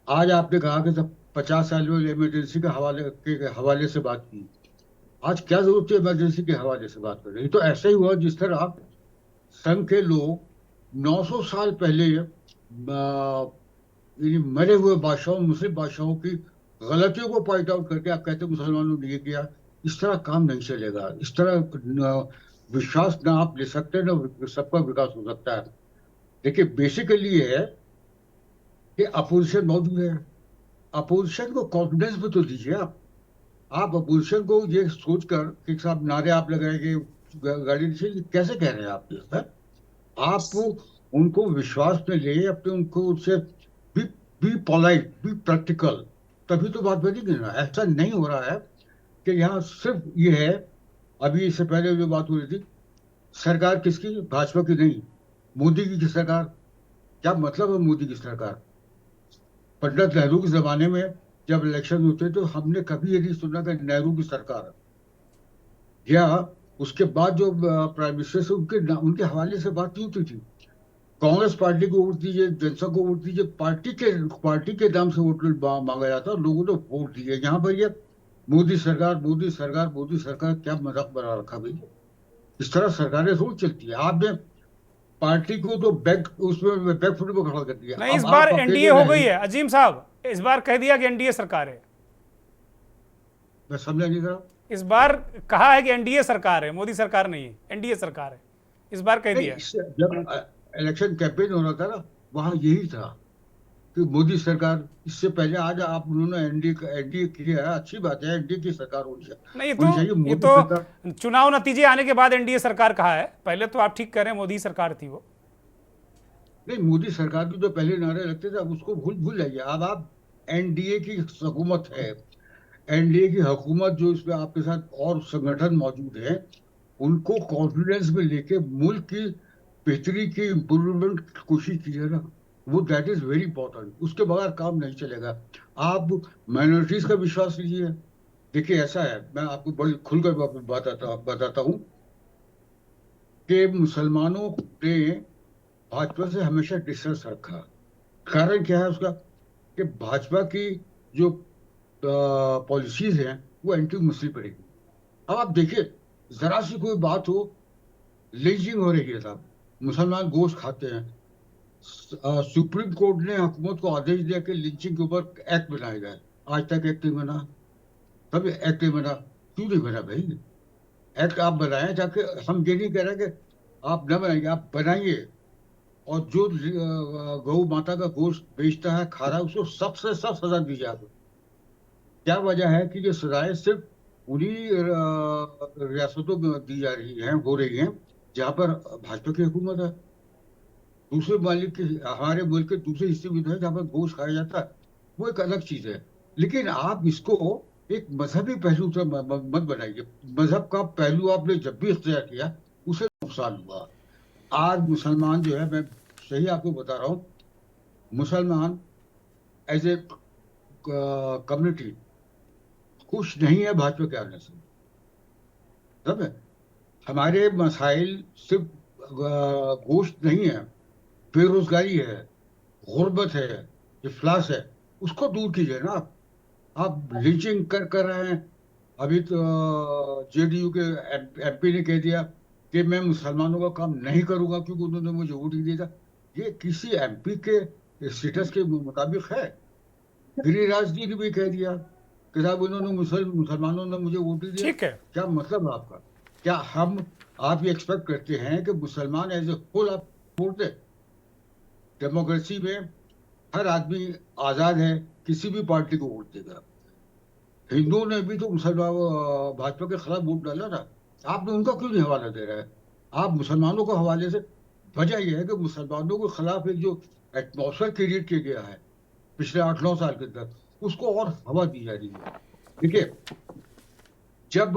आज आपने कहा कि जब 50 साल में इमरजेंसी के हवाले से बात की, आज क्या जरूरत है इमरजेंसी के हवाले से बात कर रहे हैं? तो ऐसा ही हुआ जिस तरह संघ के लोग 900 साल पहले मरे हुए बादशाहों, मुस्लिम बादशाहों की गलतियों को पॉइंट आउट करके आप कहते मुसलमानों ने ये किया। इस तरह काम नहीं चलेगा। इस तरह विश्वास ना आप ले सकते, ना सबका विकास हो सकता है। देखिए, बेसिकली ये है कि अपोजिशन मौजूद है, अपोजिशन को कॉन्फिडेंस भी तो दीजिए। आप अपोजिशन को ये सोचकर कि साहब नारे आप लगाएंगे, गाड़ी कैसे कह रहे हैं आप ये? आप उनको विश्वास में ले, अपने उनको उससे बी पोलाइट, बी प्रैक्टिकल, तभी तो बात बनेगी ना। ऐसा नहीं हो रहा है कि यहाँ सिर्फ ये है, अभी इससे पहले जो बात हो रही थी, सरकार किसकी? भाजपा की नहीं, मोदी की सरकार। क्या मतलब है मोदी की सरकार? पंडित नेहरू के जमाने में जब इलेक्शन होते तो हमने कभी ये नहीं सुना कि नेहरू की सरकार, या उसके बाद जो प्राइम मिनिस्टर से उनके हवाले से बात नहीं होती थी। कांग्रेस पार्टी को वोट दीजिए, जनसंघ को वोट दीजिए, पार्टी के नाम से वोट मांगा जाता, लोगों ने वोट दिए। यहाँ पर ये मोदी सरकार, मोदी सरकार, मोदी सरकार, क्या मजाक बना रखा भाई? इस तरह सरकारें रोज चलती है। आपने पार्टी को तो उसमें बैकफुट में खड़ा कर दिया। नहीं, इस बार एनडीए हो गई है अजीम साहब, इस बार कह दिया कि एनडीए सरकार है। मैं समझा नहीं रहा। इस बार कहा है कि एनडीए सरकार है, मोदी सरकार नहीं है, एनडीए सरकार है, इस बार कह दिया। जब इलेक्शन कैंपेन हो रहा था ना, वहां यही था कि मोदी सरकार। इससे पहले आज आप उन्होंने एनडीए किया है, अच्छी बात है, एनडीए की सरकार होनी चाहिए। नहीं, ये तो चुनाव नतीजे आने के बाद एनडीए सरकार कहा है, पहले तो आप ठीक कह रहे हैं मोदी सरकार थी वो। नहीं, मोदी सरकार की जो पहले नारे लगते थे, अब उसको भूल जाइए। अब आप एनडीए की हुकूमत है, एनडीए की हुकूमत जो इसमें आपके साथ और संगठन मौजूद है, उनको कॉन्फिडेंस में लेके मुल्क की बेहतरी की इम्प्रूवमेंट की कोशिश की है ना, वो दैट इज वेरी इंपॉर्टेंट। उसके बगैर काम नहीं चलेगा। आप माइनॉरिटीज का विश्वास लीजिए। देखिए, ऐसा है, मैं आपको बड़ी खुलकर बताता हूँ कि मुसलमानों ने भाजपा से हमेशा डिस्टेंस रखा। कारण क्या है उसका? कि भाजपा की जो पॉलिसीज हैं वो एंटी मुस्लिम पड़ेगी। अब आप देखिए, जरा सी कोई बात हो, लिंचिंग हो रही है साहब, मुसलमान गोश्त खाते हैं। सुप्रीम कोर्ट ने हुकूमत को आदेश दिया कि लिंचिंग के ऊपर एक्ट बनाया जाए। आज तक एक्ट नहीं बना। तब एक्ट नहीं बना, क्यों नहीं बना भाई? एक्ट आप बनाएं, ताकि हम ये नहीं कह रहे कि आप न बनाइए, आप बनाइए। और जो गौ माता का गोश्त बेचता है, खा रहा है, उसको सबसे सख्त सजा दी जाए। क्या वजह है कि ये सजाएं सिर्फ उन्हीं रियासतों में दी जा रही हैं, हो रही हैं जहां पर भाजपा की हुकूमत है। दूसरे मालिक के, हमारे मुल्क के दूसरे हिस्से में तो है जहां पर गोश्त खाया जाता है, वो एक अलग चीज है। लेकिन आप इसको एक मजहबी पहलू से मत बनाइए। मजहब का पहलू आपने जब भी इख्तियार किया, उसे नुकसान हुआ। आज मुसलमान जो है, मैं सही आपको बता रहा हूँ, मुसलमान एज ए कम्युनिटी खुश नहीं है भाजपा के आने से। सब है, हमारे मसाइल सिर्फ गोश्त नहीं है, बेरोजगारी है, गुर्बत है, इफलास है, उसको दूर कीजिए ना। आप लिंचिंग कर रहे हैं। अभी तो जेडीयू के एमपी ने कह दिया कि मैं मुसलमानों का काम नहीं करूंगा क्योंकि उन्होंने मुझे वोट नहीं दिया। ये किसी एमपी के स्टेटस के मुताबिक है? गिरिराज जी ने भी कह दिया कि साहब उन्होंने मुसलमानों ने मुझे वोट नहीं दिया। ठीक है, क्या मतलब है आपका? क्या आप ये एक्सपेक्ट करते हैं कि मुसलमान एज ए होल आप वोट दे? डेमोक्रेसी में हर आदमी आजाद है, किसी भी पार्टी को वोट देगा। हिंदुओं ने भी तो मुसलमान भाजपा के खिलाफ वोट डाला था। आपने उनका क्यों नहीं हवाला दे रहा है? आप मुसलमानों को हवाले से। वजह यह है कि मुसलमानों के खिलाफ एक जो एटमॉस्फेयर क्रिएट किया गया है पिछले 8-9 साल के अंदर, उसको और हवा दी जा रही है। देखिए, जब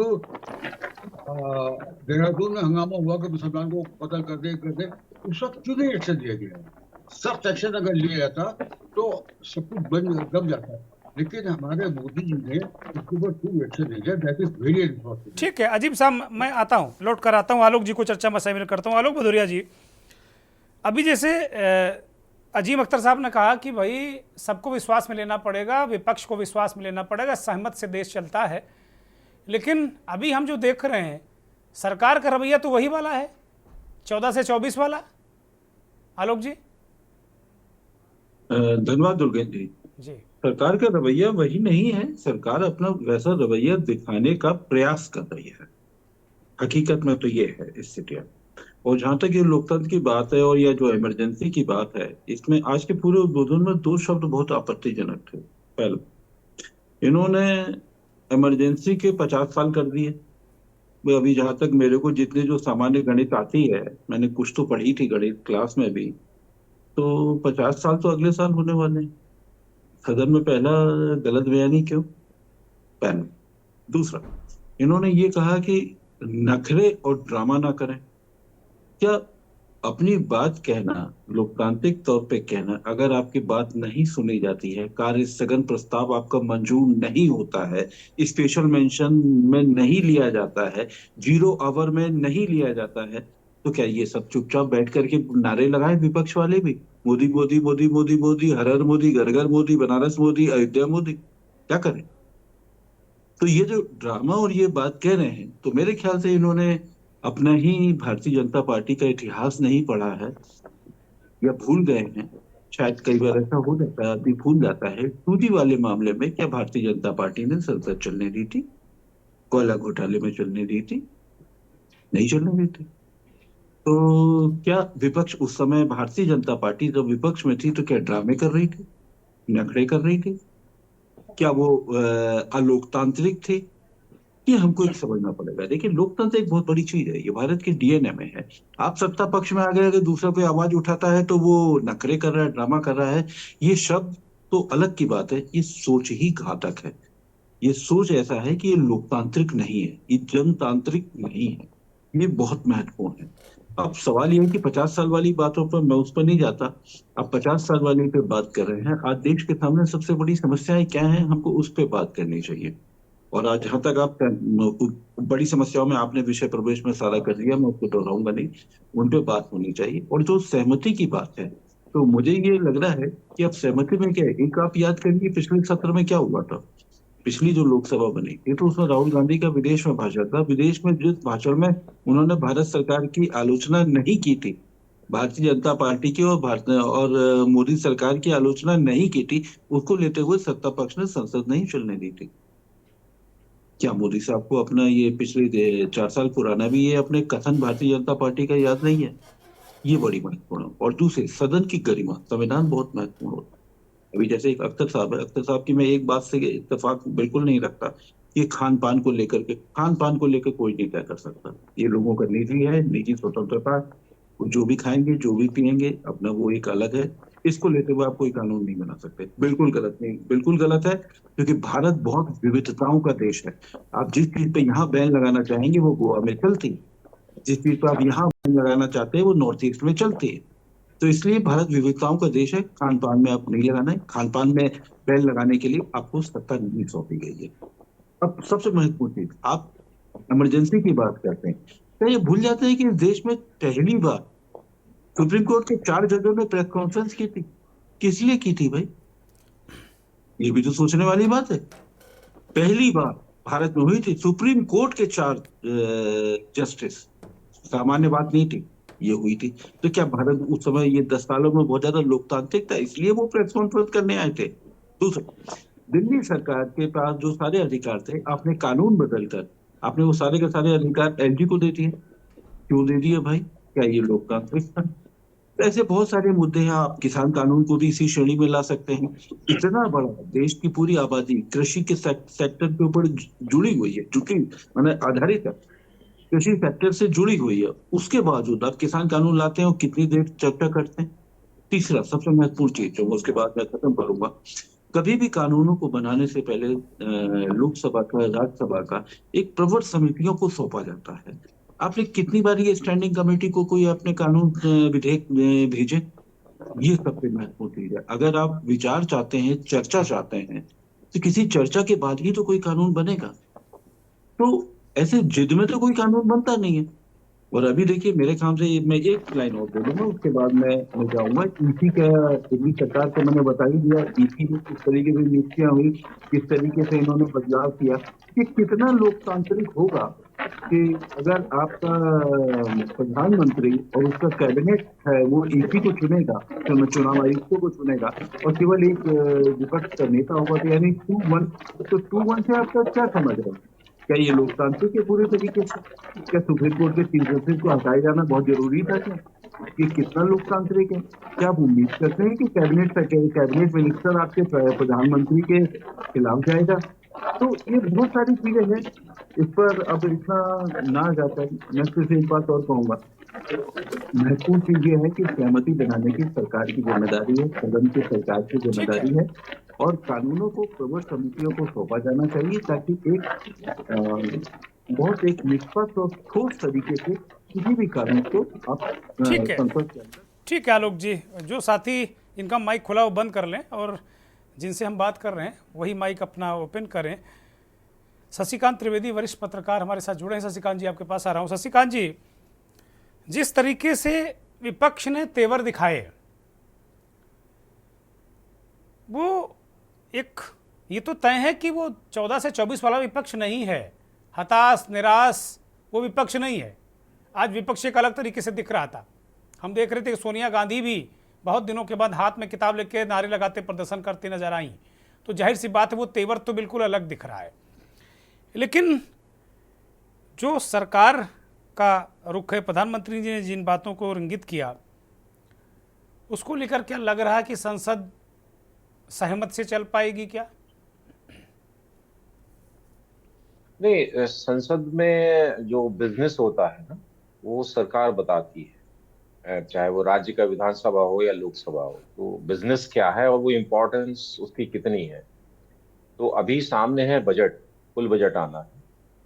देहरादून में हंगामा हुआ कि मुसलमान को कत्ल कर दे, उस वक्त क्यों नहीं एक्शन लिया गया? सख्त एक्शन अगर लिया जाता तो सब कुछ बंद दब जाता। लेकिन हमारे मोदी जी ने इसके ऊपर कोई एक्शन नहीं लिया। That is very important. ठीक है अजीब साहब, मैं आता हूँ, लौट कर आता हूँ, आलोक जी को चर्चा में शामिल करता हूँ। आलोक भदौरिया जी, अभी जैसे अजीम अख्तर साहब ने कहा कि भाई सबको विश्वास में लेना पड़ेगा, विपक्ष को विश्वास में लेना पड़ेगा, सहमत से देश चलता है। लेकिन अभी हम जो देख रहे हैं, सरकार का रवैया तो वही वाला है, 14 से 24 वाला। आलोक जी। धन्यवाद दुर्गेश जी। सरकार का रवैया वही नहीं है। सरकार अपना वैसा रवैया दिखाने का प्रयास कर रही है। हकीकत में तो ये है स्थिति। और जहां तक ये लोकतंत्र की बात है और या जो इमरजेंसी की बात है, इसमें आज के पूरे उद्बोधन में 2 शब्द बहुत आपत्तिजनक थे। पहले, इन्होंने इमरजेंसी के 50 साल कर दिए। अभी जहां तक मेरे को जितने जो सामान्य गणित आती है, मैंने कुछ तो पढ़ी थी गणित क्लास में भी, तो 50 साल तो अगले साल होने वाले हैं। सदन में पहला गलत बयानी क्यों? पहला। दूसरा, इन्होंने ये कहा कि नखरे और ड्रामा ना करें। क्या अपनी बात कहना, लोकतांत्रिक तौर पे कहना, अगर आपकी बात नहीं सुनी जाती है, कार्य स्थगन प्रस्ताव आपका मंजूर नहीं होता है, स्पेशल मेंशन में नहीं लिया जाता है, 0 आवर में नहीं लिया जाता है, तो क्या ये सब चुपचाप बैठ करके नारे लगाए विपक्ष वाले भी? मोदी मोदी मोदी मोदी मोदी, हर हर मोदी, घर घर मोदी, बनारस मोदी, अयोध्या मोदी। क्या करें? तो ये जो ड्रामा और ये बात कह रहे हैं, तो मेरे ख्याल से इन्होंने अपना ही भारतीय जनता पार्टी का इतिहास नहीं पढ़ा है या भूल गए हैं। शायद कई बार ऐसा हो जाता है, आदमी भूल जाता है। 2G वाले मामले में क्या भारतीय जनता पार्टी ने संसद चलने दी थी? कोयला घोटाले में चलने दी थी? नहीं चलने दी थी। तो क्या विपक्ष उस समय, भारतीय जनता पार्टी जब विपक्ष में थी, तो क्या ड्रामे कर रही थी, नखरे कर रही थी? क्या वो अलोकतांत्रिक थी? ये हमको एक समझना पड़ेगा। देखिए, लोकतंत्र एक बहुत बड़ी चीज है, ये भारत के डीएनए में है। आप सत्ता पक्ष में आ गए, अगर दूसरा कोई आवाज उठाता है तो वो नखरे कर रहा है, ड्रामा कर रहा है। ये शब्द तो अलग की बात है, ये सोच ही घातक है। ये सोच ऐसा है कि ये लोकतांत्रिक नहीं है, ये जनतांत्रिक नहीं है। ये बहुत महत्वपूर्ण है। अब सवाल यह है कि 50 साल वाली बातों पर मैं उस पर नहीं जाता। अब 50 साल वाली पे बात कर रहे हैं। आज देश के सामने सबसे बड़ी समस्याएं क्या है, हमको उस पर बात करनी चाहिए। और आज जहां तक आप बड़ी समस्याओं में आपने विषय प्रवेश में सारा कर दिया, मैं उसको दोहराऊंगा नहीं, उन पे बात होनी चाहिए। और जो सहमति की बात है, तो मुझे ये लग रहा है कि अब सहमति में क्या है, एक आप याद करिए पिछले सत्र में क्या हुआ था। पिछली जो लोकसभा बनी थी तो उसमें राहुल गांधी का विदेश में भाषण था। विदेश में जिस भाषण में उन्होंने भारत सरकार की आलोचना नहीं की थी, भारतीय जनता पार्टी की और मोदी सरकार की आलोचना नहीं की थी, उसको लेते हुए सत्ता पक्ष ने संसद नहीं चलने दी थी। क्या मोदी साहब को अपना ये पिछले 4 साल पुराना भी ये अपने कथन भारतीय जनता पार्टी का याद नहीं है? ये बड़ी महत्वपूर्ण है। और दूसरे, सदन की गरिमा, संविधान बहुत महत्वपूर्ण होता है। अभी जैसे एक अख्तर साहब है, अख्तर साहब की मैं एक बात से इत्तेफाक बिल्कुल नहीं रखता, ये खान पान को लेकर कोई नहीं तय कर सकता। ये लोगों का निजी है, निजी स्वतंत्रता, जो भी खाएंगे जो भी पिएंगे अपना वो एक अलग है। इसको लेते हुए आप कोई कानून नहीं बना सकते। बिल्कुल गलत नहीं, बिल्कुल गलत है, क्योंकि भारत बहुत विविधताओं का देश है। आप जिस चीज पे यहाँ बैन लगाना चाहेंगे वो गोवा में चलती, जिस चीज पे आप यहाँ बैन लगाना चाहते हैं वो नॉर्थ ईस्ट में चलती है। तो इसलिए भारत विविधताओं का देश है। खान पान में आप नहीं लगाना है, खान पान में बैन लगाने के लिए आपको सत्ता नहीं सौंपी गई है। अब सबसे महत्वपूर्ण चीज, आप इमरजेंसी की बात करते हैं, क्या ये भूल जाते हैं कि इस देश में पहली बार सुप्रीम कोर्ट के 4 जजों ने प्रेस कॉन्फ्रेंस की थी। किस लिए की थी भाई? ये भी तो सोचने वाली बात है। पहली बार भारत में हुई थी, सुप्रीम कोर्ट के 4 जस्टिस, सामान्य बात नहीं थी, ये हुई थी। तो क्या भारत उस समय ये 10 सालों में बहुत ज्यादा लोकतांत्रिक था, इसलिए वो प्रेस कॉन्फ्रेंस करने आए थे? दूसरा, दिल्ली सरकार के पास जो सारे अधिकार थे, आपने कानून बदलकर आपने वो सारे के सारे अधिकार एलजी को दे दिए। क्यों दे दिए भाई? क्या ये लोकतांत्रिक था? ऐसे बहुत सारे मुद्दे हैं। आप किसान कानून को भी इसी श्रेणी में ला सकते हैं। इतना बड़ा देश की पूरी आबादी कृषि के सेक्टर के ऊपर जुड़ी हुई है, मैंने आधारित है, कृषि सेक्टर से जुड़ी हुई है। उसके बावजूद आप किसान कानून लाते हैं और कितनी देर चर्चा करते हैं? तीसरा सबसे महत्वपूर्ण चीज जो उसके बाद मैं खत्म करूंगा, कभी भी कानूनों को बनाने से पहले लोकसभा का, राज्यसभा का एक प्रवर समितियों को सौंपा जाता है। आपने कितनी बार ये स्टैंडिंग कमेटी को कोई अपने कानून विधेयक भेजे? ये सबसे महत्वपूर्ण चीज है। अगर आप विचार चाहते हैं, चर्चा चाहते हैं, तो किसी चर्चा के बाद ही तो कोई कानून बनेगा। तो ऐसे जिद में तो कोई कानून बनता नहीं है। और अभी देखिए, मेरे ख्याल से मैं एक लाइन और बोलूंगा, उसके बाद मैं जाऊंगा। ईसी का दिल्ली सरकार को मैंने बता ही दिया, ईसी में किस तरीके से नियुक्तियां हुई, किस तरीके से इन्होंने बदलाव किया, कि कितना लोकतांत्रिक होगा कि अगर आपका प्रधानमंत्री और उसका कैबिनेट है वो ईसी को चुनेगा, तो चुनाव आयुक्तों को चुनेगा, और केवल एक विपक्ष का नेता होगा, तो यानी 2-1। तो 2-1 से आपका क्या समझ रहे हैं? क्या ये लोकतांत्रिक है पूरे तरीके से? क्या सुप्रीम कोर्ट के चीफ जस्टिस को हटाया जाना बहुत जरूरी था? क्या ये कितना लोकतांत्रिक है? क्या आप उम्मीद करते हैं कि कैबिनेट मिनिस्टर आपके प्रधानमंत्री के खिलाफ जाएगा? तो ये बहुत सारी चीजें हैं, इस पर अब इतना ना जाता है। मैं सिर्फ एक बात और कहूंगा, महत्वपूर्ण चीज ये है कि सहमति बनाने की सरकार की जिम्मेदारी है, सदन की सरकार की जिम्मेदारी है, और कानूनों को प्रवर समितियों को सौंपा जाना चाहिए, ताकि बहुत एक निष्पक्ष और ठोस तरीके से किसी भी कानून को आप संसद के अंदर। ठीक है आलोक जी, जो साथी इनका माइक खुला वो बंद कर लें, और जिनसे हम बात कर रहे हैं वही माइक अपना ओपन करें। शशिकांत त्रिवेदी वरिष्ठ पत्रकार हमारे साथ जुड़े हैं। शशिकांत जी, आपके पास आ रहा हूं। शशिकांत जी, जिस तरीके से विपक्ष ने तेवर दिखाए, वो एक ये तो तय है कि वो 14 से 24 वाला विपक्ष नहीं है, हताश निराश वो विपक्ष नहीं है। आज विपक्ष एक अलग तरीके से दिख रहा था। हम देख रहे थे कि सोनिया गांधी भी बहुत दिनों के बाद हाथ में किताब लेके नारे लगाते प्रदर्शन करते नजर आई। तो जाहिर सी बात है वो तेवर तो बिल्कुल अलग दिख रहा है। लेकिन जो सरकार का रुख है, प्रधानमंत्री जी ने जिन बातों को इंगित किया, उसको लेकर क्या लग रहा है कि संसद सहमत से चल पाएगी क्या? नहीं, संसद में जो बिजनेस होता है ना, वो सरकार बताती है, चाहे वो राज्य का विधानसभा हो या लोकसभा हो। तो बिजनेस क्या है और वो इम्पोर्टेंस उसकी कितनी है। तो अभी सामने है बजट, फुल बजट आना है,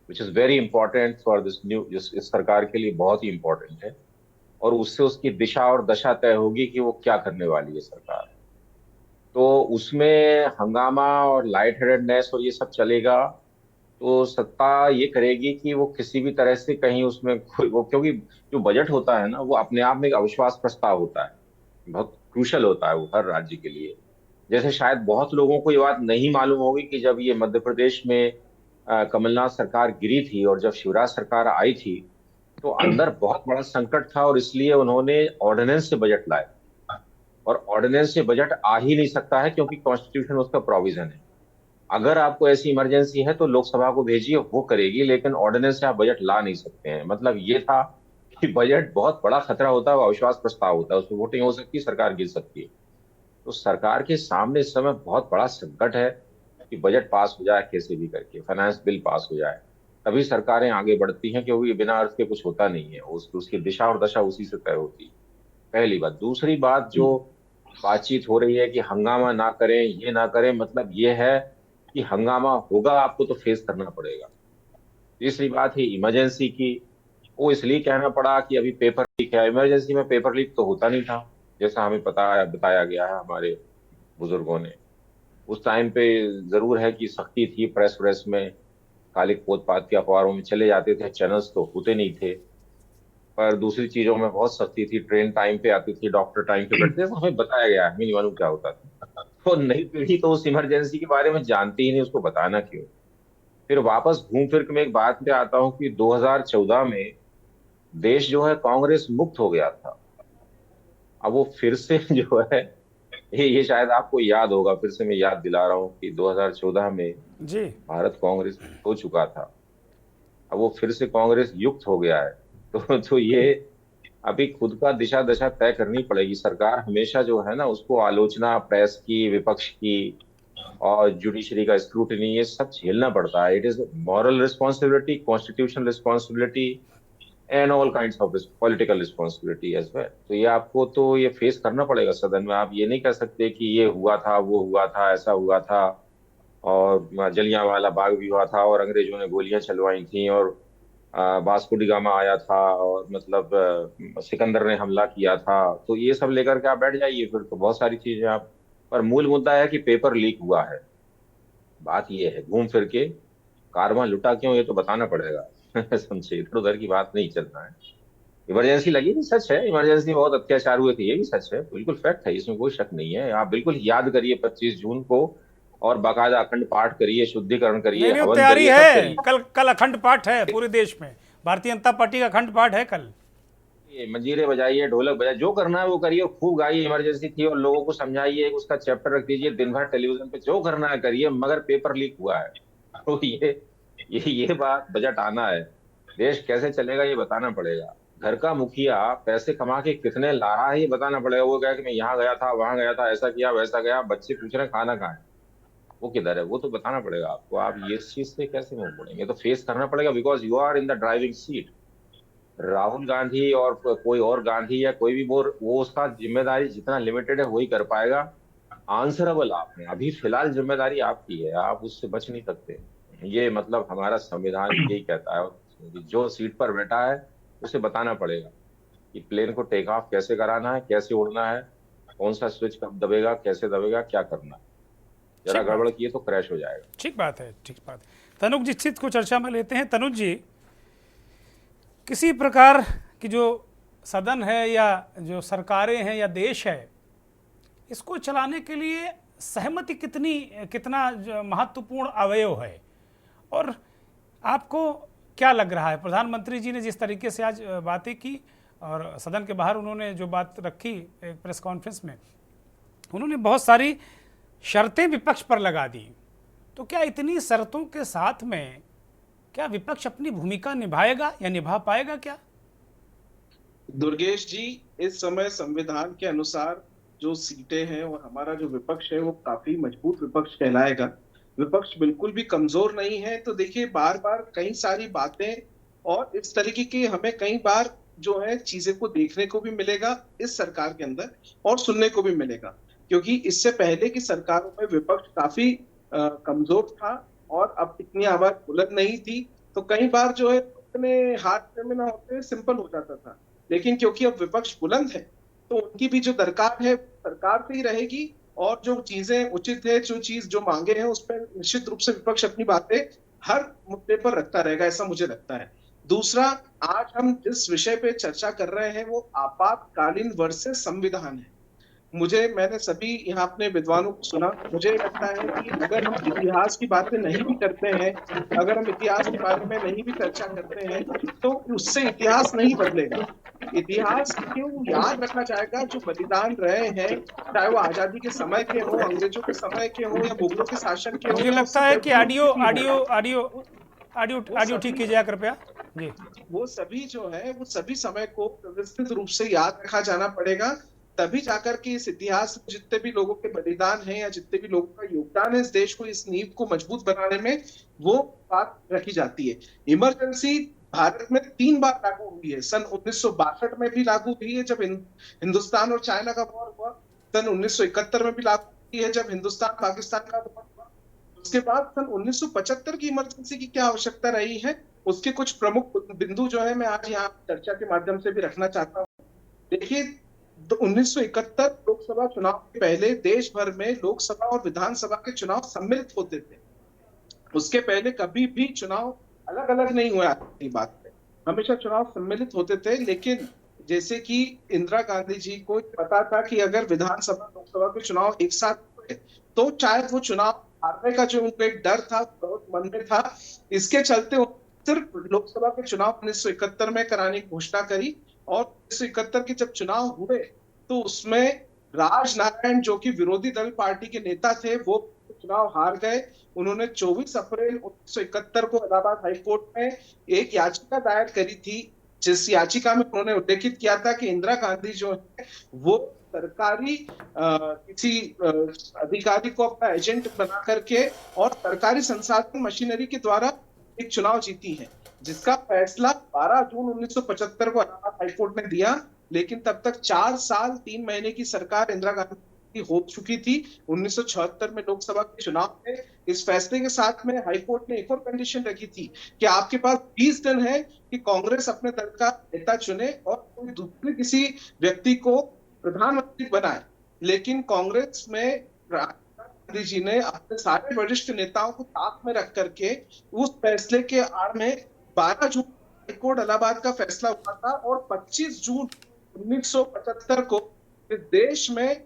which is very important for this new, इस सरकार के लिए बहुत ही इंपॉर्टेंट है। और उससे उसकी दिशा और दशा तय होगी कि वो क्या करने वाली है सरकार। तो उसमें हंगामा और लाइट हेडेडनेस और ये सब चलेगा, तो सत्ता ये करेगी कि वो किसी भी तरह से कहीं उसमें वो, क्योंकि जो बजट होता है ना वो अपने आप में एक अविश्वास प्रस्ताव होता है, बहुत क्रूशल होता है वो हर राज्य के लिए। जैसे शायद बहुत लोगों को ये बात नहीं मालूम होगी कि जब ये मध्य प्रदेश में कमलनाथ सरकार गिरी थी और जब शिवराज सरकार आई थी तो अंदर बहुत बड़ा संकट था, और इसलिए उन्होंने ऑर्डिनेंस से बजट लाए। और ऑर्डिनेंस से बजट आ ही नहीं सकता है क्योंकि कॉन्स्टिट्यूशन में उसका प्रोविजन है। अगर आपको ऐसी इमरजेंसी है तो लोकसभा को भेजिए, वो करेगी, लेकिन ऑर्डिनेंस से आप बजट ला नहीं सकते हैं। मतलब ये था कि बजट बहुत बड़ा खतरा होता है, वो अविश्वास प्रस्ताव होता है, उसमें वोटिंग हो सकती है, सरकार गिर सकती है। तो सरकार के सामने इस समय बहुत बड़ा संकट है कि बजट पास हो जाए कैसे भी करके, फाइनेंस बिल पास हो जाए, तभी सरकारें आगे बढ़ती हैं, क्योंकि बिना अर्थ के कुछ होता नहीं है, उसकी दिशा और दशा उसी से तय होती है। पहली बात। दूसरी बात, जो बातचीत हो रही है कि हंगामा ना करें, ये ना करें, मतलब ये है कि हंगामा होगा, आपको तो फेस करना पड़ेगा। तीसरी बात है इमरजेंसी की, वो इसलिए कहना पड़ा कि अभी पेपर लीक है। इमरजेंसी में पेपर लीक तो होता नहीं था, जैसा हमें बताया गया है हमारे बुजुर्गों ने। उस टाइम पे जरूर है कि सख्ती थी, प्रेस में काले पोत पात के अखबारों में चले जाते थे, चैनल्स तो होते नहीं थे, पर दूसरी चीजों में बहुत सख्ती थी। ट्रेन टाइम पे आती थी, डॉक्टर टाइम पे बैठते थे, तो हमें बताया गया है, हमें नहीं मालूम क्या होता था। तो नई पीढ़ी तो उस इमरजेंसी के बारे में जानती ही नहीं, उसको बताना क्यों। फिर वापस घूम फिर के मैं एक बात पे आता हूँ कि 2014 में देश जो है कांग्रेस मुक्त हो गया था। अब वो फिर से जो है, ये शायद आपको याद होगा, फिर से मैं याद दिला रहा हूँ कि 2014 में जी भारत कांग्रेस हो चुका था, अब वो फिर से कांग्रेस युक्त हो गया है। तो ये अभी खुद का दिशा दशा तय करनी पड़ेगी। सरकार हमेशा जो है ना, उसको आलोचना प्रेस की, विपक्ष की और जुडिशरी का स्क्रूटिनी, ये सब झेलना पड़ता है। It is moral responsibility, constitutional responsibility and all kinds of political responsibility as well. तो ये आपको तो ये फेस करना पड़ेगा सदन में। आप ये नहीं कह सकते कि ये हुआ था, वो हुआ था, ऐसा हुआ था, और जलियांवाला बाग भी हुआ था, और अंग्रेजों ने गोलियां चलवाई थी, और वास्को डी गामा आया था, और मतलब सिकंदर ने हमला किया था। तो ये सब लेकर के आप बैठ जाइए, फिर तो बहुत सारी चीजें आप, पर मूल मुद्दा है कि पेपर लीक हुआ है। बात ये है, घूम फिर के कारवां लुटा क्यों, ये तो बताना पड़ेगा। समझे, इधर उधर की बात नहीं चलना है। इमरजेंसी लगी थी, सच है, इमरजेंसी बहुत अत्याचार हुए थे, ये भी सच है, बिल्कुल फैक्ट है, इसमें कोई शक नहीं है। आप बिल्कुल याद करिए 25 जून को, और बाकायदा अखंड पाठ करिए, शुद्धिकरण करिए, नहीं, हवन तैयारी करिए, सब है। करिए। कल अखंड पाठ है पूरे देश में, भारतीय जनता पार्टी का अखंड पाठ है कल। मंजीरे बजाइए, ढोलक बजाइए, जो करना है वो करिए, और खूब गाइए इमरजेंसी थी, और लोगों को समझाइए, उसका चैप्टर रख दीजिए दिन भर टेलीविजन पे, जो करना है करिए, मगर पेपर लीक हुआ है। तो ये बात, बजट आना है, देश कैसे चलेगा ये बताना पड़ेगा। घर का मुखिया पैसे कमा के कितने ला रहा है ये बताना पड़ेगा। वो कहे कि मैं यहाँ गया था, वहां गया था, ऐसा किया, वैसा गया, बच्चे पूछ रहे हैं खाना कहाँ है, वो किधर है, वो तो बताना पड़ेगा आपको। आप ये इस चीज से कैसे मुंह मोड़ेंगे, तो फेस करना पड़ेगा, because you are in the driving seat. Rahul Gandhi और कोई और गांधी या कोई भी, वो उसका जिम्मेदारी जितना लिमिटेड है वही कर पाएगा। आंसरेबल आप हैं, अभी फिलहाल जिम्मेदारी आपकी है, आप उससे बच नहीं सकते। ये मतलब हमारा संविधान यही कहता है, जो सीट पर बैठा है उसे बताना पड़ेगा कि प्लेन को टेक ऑफ कैसे कराना है, कैसे उड़ना है, कौन सा स्विच कब दबेगा, कैसे दबेगा, क्या करना है। जरा गड़बड़ किए तो क्रैश हो जाएगा। ठीक बात है, ठीक बात। तनुज जी चित को चर्चा में लेते हैं। तनुज जी, किसी प्रकार की जो सदन है या जो सरकारें हैं या देश है, इसको चलाने के लिए सहमति कितना महत्वपूर्ण अवयव है, और आपको क्या लग रहा है? प्रधानमंत्री जी ने जिस तरीके से आज बातें की, और सदन के बाहर उन्होंने जो बात रखी एक प्रेस कॉन्फ्रेंस में, उन्होंने बहुत सारी शर्तें विपक्ष पर लगा दी। तो क्या इतनी शर्तों के साथ में क्या विपक्ष अपनी भूमिका निभाएगा या निभा पाएगा क्या? दुर्गेश जी, इस समय संविधान के अनुसार जो सीटें हैं और हमारा जो विपक्ष है वो काफी मजबूत विपक्ष कहलाएगा। विपक्ष बिल्कुल भी कमजोर नहीं है। तो देखिए, बार बार कई सारी बातें और इस तरीके की हमें कई बार जो है चीजें को देखने को भी मिलेगा इस सरकार के अंदर, और सुनने को भी मिलेगा, क्योंकि इससे पहले की सरकारों में विपक्ष काफी कमजोर था और अब इतनी आवाज बुलंद नहीं थी। तो कई बार जो है अपने हाथ में ना होते सिंपल हो जाता था, लेकिन क्योंकि अब विपक्ष बुलंद है तो उनकी भी जो दरकार है सरकार से ही रहेगी, और जो चीजें उचित है, जो चीज जो मांगे हैं उस पर निश्चित रूप से विपक्ष अपनी बातें हर मुद्दे पर रखता रहेगा, ऐसा मुझे लगता है। दूसरा, आज हम जिस विषय पे चर्चा कर रहे हैं वो आपातकालीन वर्सेस संविधान है। मैंने सभी यहाँ अपने विद्वानों को सुना, मुझे लगता है कि अगर हम इतिहास की बातें नहीं भी करते हैं, अगर हम इतिहास के बारे में नहीं भी चर्चा करते हैं, तो उससे इतिहास नहीं बदलेगा। इतिहास क्यों याद रखा जाएगा? जो बलिदान रहे हैं, चाहे वो आजादी के समय के हो, अंग्रेजों के समय के हो, या मुगलों के शासन के हो। मुझे लगता है कि ऑडियो ठीक कीजिए कृपया जी। वो सभी जो है, वो सभी समय को व्यवस्थित रूप से याद रखा जाना पड़ेगा, तभी जाकर के इस इतिहास में जितने भी लोगों के बलिदान हैं या जितने भी लोगों का योगदान है इस देश को, इस नींव को मजबूत बनाने में, वो बात रखी जाती है। इमरजेंसी भारत में 3 बार लागू हुई है। सन 1962 में भी लागू हुई है जब हिंदुस्तान और चाइना का वॉर हुआ। सन 1971 में भी लागू हुई है जब हिंदुस्तान पाकिस्तान का वॉर हुआ। उसके बाद सन 1975 की इमरजेंसी की क्या आवश्यकता रही है, उसके कुछ प्रमुख बिंदु जो है मैं आज यहाँ चर्चा के माध्यम से भी रखना चाहता हूँ। देखिए, 1971 लोकसभा चुनाव के पहले देश भर में लोकसभा और विधानसभा के चुनाव सम्मिलित होते थे। उसके पहले कभी भी चुनाव अलग अलग नहीं हुआ। बात है, हमेशा चुनाव सम्मिलित होते थे। लेकिन जैसे कि इंदिरा गांधी जी को पता था कि अगर विधानसभा लोकसभा के चुनाव एक साथ हुए तो शायद वो चुनाव हारने का जो उनको एक डर था बहुत मन में था, इसके चलते सिर्फ लोकसभा के चुनाव 1971 में कराने की घोषणा करी। और 1971 के जब चुनाव हुए तो उसमें राजनारायण, जो कि विरोधी दल पार्टी के नेता थे, वो चुनाव हार गए। उन्होंने 24 अप्रैल 1971 को इलाहाबाद हाईकोर्ट में एक याचिका दायर करी थी, जिस याचिका में उन्होंने उल्लेखित किया था कि इंदिरा गांधी जो है वो सरकारी किसी अधिकारी को अपना एजेंट बना करके और सरकारी संसाधन मशीनरी के द्वारा एक चुनाव जीती है, जिसका फैसला 12 जून 1975 को इलाहाबाद हाईकोर्ट ने दिया। लेकिन तब तक 4 साल 3 महीने की सरकार इंदिरा गांधी की हो चुकी थी। 1976 में लोकसभा के चुनाव में इस फैसले के साथ में हाईकोर्ट ने एक और कंडीशन रखी थी कि आपके पास 20 दिन है कि कांग्रेस अपने दल का नेता चुने और कोई दूसरे किसी व्यक्ति को प्रधानमंत्री बनाए। लेकिन कांग्रेस में गांधी जी ने अपने सारे वरिष्ठ नेताओं को साथ में रख करके उस फैसले के आड़ में 12 जून हाईकोर्ट इलाहाबाद का फैसला हुआ था और 25 जून 1975 को इस देश में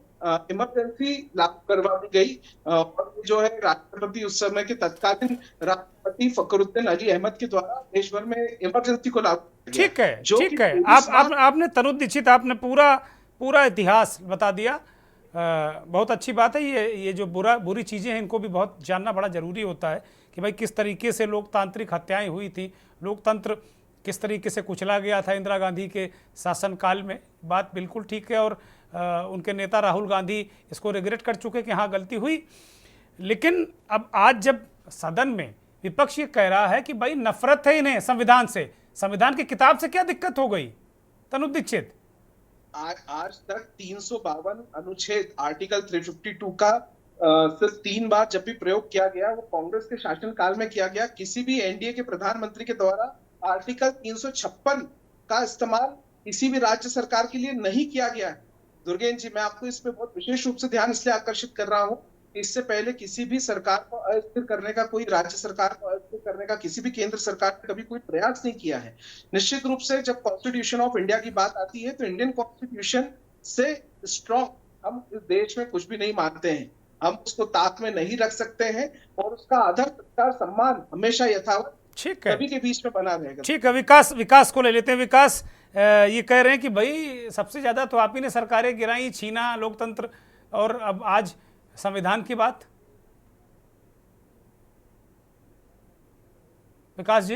इमरजेंसी लागू करवा दी गई। और जो है राष्ट्रपति, उस समय के तत्कालीन राष्ट्रपति फखरुद्दीन अली अहमद के द्वारा देश भर में इमरजेंसी को लागू। ठीक है, ठीक है। आपने तनुज दीक्षित, आपने पूरा इतिहास बता दिया। बहुत अच्छी बात है। ये जो बुरी चीज़ें हैं इनको भी बहुत जानना बड़ा ज़रूरी होता है कि भाई किस तरीके से लोकतांत्रिक हत्याएं हुई थी, लोकतंत्र किस तरीके से कुचला गया था इंदिरा गांधी के शासनकाल में। बात बिल्कुल ठीक है। और उनके नेता राहुल गांधी इसको रिग्रेट कर चुके कि हाँ गलती हुई। लेकिन अब आज जब सदन में विपक्ष ये कह रहा है कि भाई नफरत है इन्हें संविधान से, संविधान की किताब से क्या दिक्कत हो गई? तनुज दीक्षित, आज तक 352 अनुच्छेद आर्टिकल 352 का सिर्फ 3 बार जब भी प्रयोग किया गया वो कांग्रेस के शासनकाल में किया गया। किसी भी एनडीए के प्रधानमंत्री के द्वारा आर्टिकल 356 का इस्तेमाल किसी भी राज्य सरकार के लिए नहीं किया गया है। दुर्गेन जी, मैं आपको इस पे बहुत विशेष रूप से ध्यान इसलिए आकर्षित कर रहा हूँ, इससे पहले किसी भी सरकार को अस्थिर करने का, कोई राज्य सरकार को अस्थिर करने का किसी भी केंद्र सरकार ने कभी कोई प्रयास नहीं किया है। निश्चित रूप से जब कॉन्स्टिट्यूशन ऑफ इंडिया की बात आती है तो इंडियन कॉन्स्टिट्यूशन से स्ट्रॉन्ग हम इस देश में कुछ भी नहीं मानते हैं। हम उसको ताक में नहीं रख सकते हैं और उसका आदर, सत्कार, सम्मान हमेशा यथावत सभी के बीच में बना रहेगा। ठीक है, विकास को ले लेते हैं। विकास ये कह रहे हैं कि भाई सबसे ज्यादा तो आप ही ने सरकारें गिराई, छीना लोकतंत्र, और अब आज संविधान की बात। विकास जी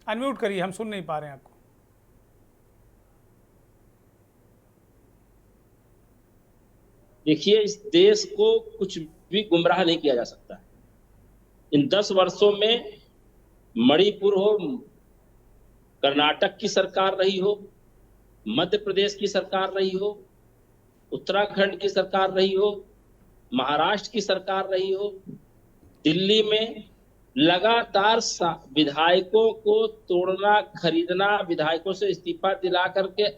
अनम्यूट करिए, हम सुन नहीं पा रहे हैं आपको। देखिए, इस देश को कुछ भी गुमराह नहीं किया जा सकता। इन 10 वर्षों में मणिपुर हो, कर्नाटक की सरकार रही हो, मध्य प्रदेश की सरकार रही हो, उत्तराखंड की सरकार रही हो, महाराष्ट्र की सरकार रही हो, दिल्ली में लगातार विधायकों को तोड़ना, खरीदना, विधायकों से इस्तीफा दिला करके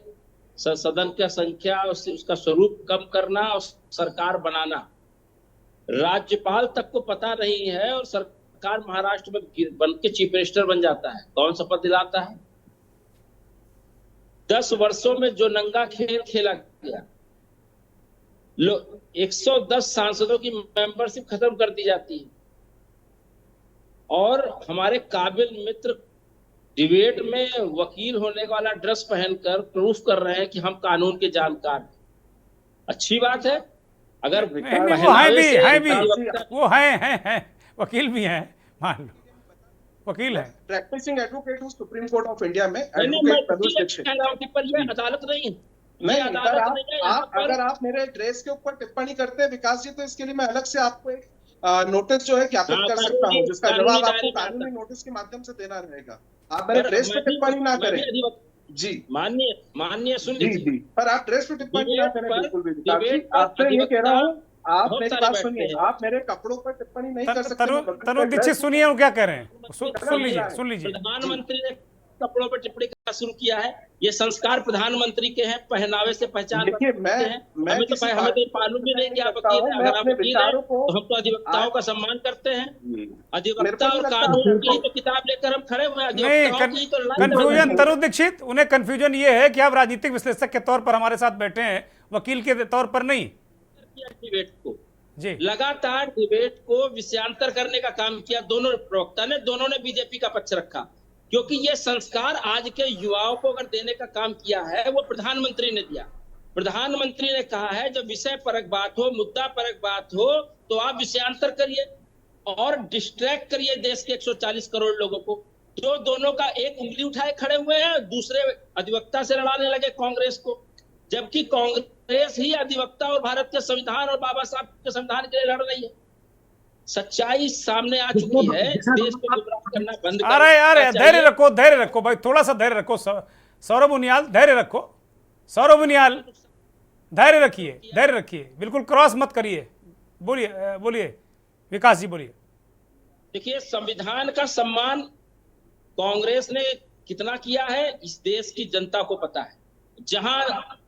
सदन का संख्या, उसका स्वरूप कम करना और सरकार बनाना, राज्यपाल तक को पता नहीं है और सरकार महाराष्ट्र में बन के चीफ मिनिस्टर बन जाता है। कौन शपथ दिलाता है? 10 वर्षों में जो नंगा खेल खेला गया, 110 सांसदों की मेंबरशिप खत्म कर दी जाती है और हमारे काबिल मित्र डिबेट में वकील होने वाला ड्रेस पहनकर प्रूफ कर रहे हैं कि हम कानून के जानकार हैं। अच्छी बात है। अगर वो हैं वकील भी हैं, मान लो वकील है, प्रैक्टिसिंग एडवोकेट हूँ सुप्रीम कोर्ट ऑफ इंडिया में। पर ये अदालत नहीं है। नहीं, अगर आप मेरे ड्रेस के ऊपर टिप्पणी करते हैं विकास जी, तो इसके लिए मैं अलग से आपको एक नोटिस जो है ज्ञापित कर सकता हूँ, जिसका जवाब आपको कानूनी नोटिस के माध्यम से देना रहेगा। आप मेरे ड्रेस पे टिप्पणी ना करें जी। माननीय सुन जी, पर आप ड्रेस पे टिप्पणी ना करें बिल्कुल भी। आपसे ये कह रहा हूँ, आप मेरी बात सुनिए, आप मेरे कपड़ों पर टिप्पणी नहीं कर सकते। तनु दीक्षित सुनिए वो क्या कह रहे हैं, सुन लीजिए। प्रधानमंत्री ने कपड़ों पर टिप्पणी करना शुरू किया है। ये संस्कार प्रधानमंत्री के हैं, पहनावे से पहचान देखिए, हमें तो मालूम भी नहीं कि आप वकील हैं। अगर आप वकील हैं तो हम तो अधिवक्ताओं का सम्मान करते हैं। अधिवक्ता और कानून की तो किताब लेकर हम खड़े हुए हैं। कंफ्यूजन तनु दीक्षित, उन्हें कंफ्यूजन ये है कि आप राजनीतिक विश्लेषक के तौर पर हमारे साथ बैठे हैं, वकील के तौर पर नहीं। डिबेट को जी लगातार डिबेट को विषयांतर करने का काम किया दोनों प्रवक्ता ने, दोनों ने बीजेपी का पक्ष रखा, क्योंकि ये संस्कार आज के युवाओं को अगर देने का काम किया है वो प्रधानमंत्री ने दिया। प्रधानमंत्री ने कहा है जब विषय परक बात हो, मुद्दा परक बात हो, तो आप विषयांतर करिए और डिस्ट्रैक्ट करिए देश के 140 करोड़ लोगों को। तो दोनों का एक उंगली उठाए खड़े हुए हैं, दूसरे अधिवक्ता से लड़ाने लगे कांग्रेस को, जबकि कांग्रेस ही अधिवक्ता और भारत के संविधान और बाबा साहब के संविधान के लिए लड़ रही है। सच्चाई सामने आ चुकी है। देश को गुमराह करना बंद करो। अरे धैर्य रखो भाई, थोड़ा सा धैर्य रखो। सौरभ उनियाल धैर्य रखो, सौरभ उनियाल धैर्य रखिए, बिल्कुल क्रॉस मत करिए। बोलिए विकास जी, बोलिए। देखिए, संविधान का सम्मान कांग्रेस ने कितना किया है इस देश की जनता को पता है। जहां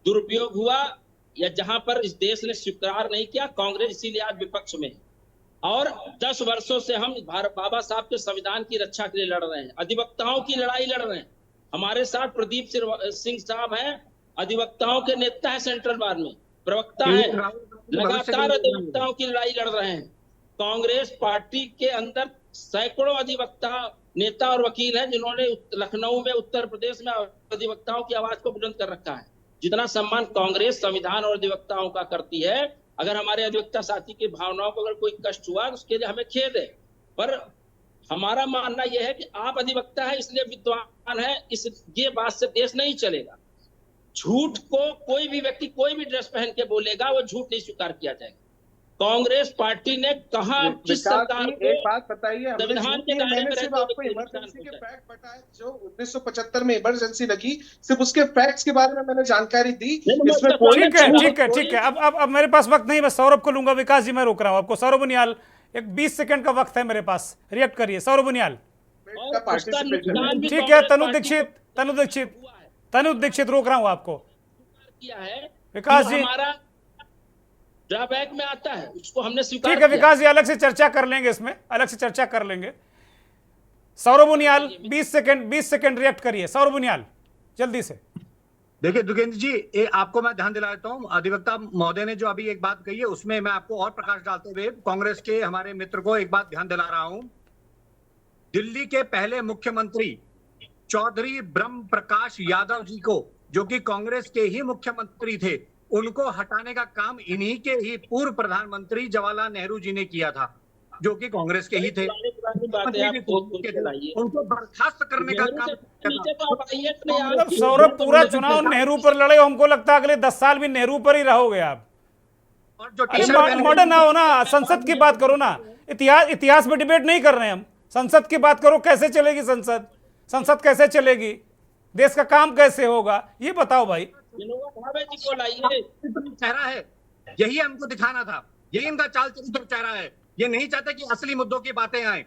दुरुपयोग हुआ या जहां पर इस देश ने स्वीकार नहीं किया, कांग्रेस इसीलिए आज विपक्ष में है। और 10 वर्षों से हम बाबा साहब के संविधान की रक्षा के लिए लड़ रहे हैं, अधिवक्ताओं की लड़ाई लड़ रहे हैं। हमारे साथ प्रदीप सिंह साहब हैं, अधिवक्ताओं के नेता हैं, सेंट्रल बार में प्रवक्ता हैं, लगातार अधिवक्ताओं की लड़ाई लड़ रहे हैं। कांग्रेस पार्टी के अंदर सैकड़ों अधिवक्ता नेता और वकील हैं जिन्होंने लखनऊ में, उत्तर प्रदेश में अधिवक्ताओं की आवाज को बुलंद कर रखा है। जितना सम्मान कांग्रेस संविधान और अधिवक्ताओं का करती है, अगर हमारे अधिवक्ता साथी की भावनाओं को अगर कोई कष्ट हुआ तो उसके लिए हमें खेद है। पर हमारा मानना यह है कि आप अधिवक्ता है इसलिए विद्वान है, ये बात से देश नहीं चलेगा। झूठ को कोई भी व्यक्ति कोई भी ड्रेस पहन के बोलेगा, वो झूठ नहीं स्वीकार किया जाएगा। कांग्रेस पार्टी ने कहा किस सरकार को, एक बात बताइए, संविधान के दायरे में रहते हुए इमरजेंसी के फैक्ट बताए जो 1975 में इमरजेंसी लगी, सिर्फ उसके फैक्ट्स के बारे में मैंने जानकारी दी। इसमें ठीक है। अब मेरे पास वक्त नहीं, मैं सौरभ को लूंगा। विकास जी मैं रोक रहा हूँ आपको। सौरभ उनियाल, एक 20 सेकंड का वक्त है मेरे पास, रिएक्ट करिए सौरभ उनियाल। ठीक है, तनु दीक्षित रोक रहा हूँ आपको। विकास जी ड्रॉबैक में आता है, उसको हमने स्वीकार ठीक है विकास जी, अलग से चर्चा कर लेंगे, इसमें अलग से चर्चा कर लेंगे। सौरभ उनियाल 20 सेकंड रिएक्ट करिए। सौरभ उनियाल जल्दी से। देखिए दुगेंद्र जी, आपको मैं ध्यान दिला देता हूं, अधिवक्ता महोदय ने जो अभी एक बात कही है उसमें मैं आपको और प्रकाश डालते हुए कांग्रेस के हमारे मित्र को एक बात ध्यान दिला रहा हूं। दिल्ली के पहले मुख्यमंत्री चौधरी ब्रह्म प्रकाश यादव जी को, जो कि कांग्रेस के ही मुख्यमंत्री थे, उनको हटाने का काम इन्हीं के ही पूर्व प्रधानमंत्री जवाहरलाल नेहरू जी ने किया था, जो कि कांग्रेस के ही थे। उनको बर्खास्त करने का काम। सौरभ, पूरा चुनाव नेहरू पर लड़े, हमको लगता है अगले 10 साल भी नेहरू पर ही रहोगे आप। और जो मॉडर्न आओ ना, संसद की बात करो ना। इतिहास में डिबेट नहीं कर रहे हैं हम, संसद की बात करो। कैसे चलेगी संसद कैसे चलेगी, देश का काम कैसे होगा, ये बताओ भाई। चेहरा है, यही हमको दिखाना था, यही इनका चाल चरित्र चेहरा है। ये नहीं चाहते कि असली मुद्दों की बातें आए। ये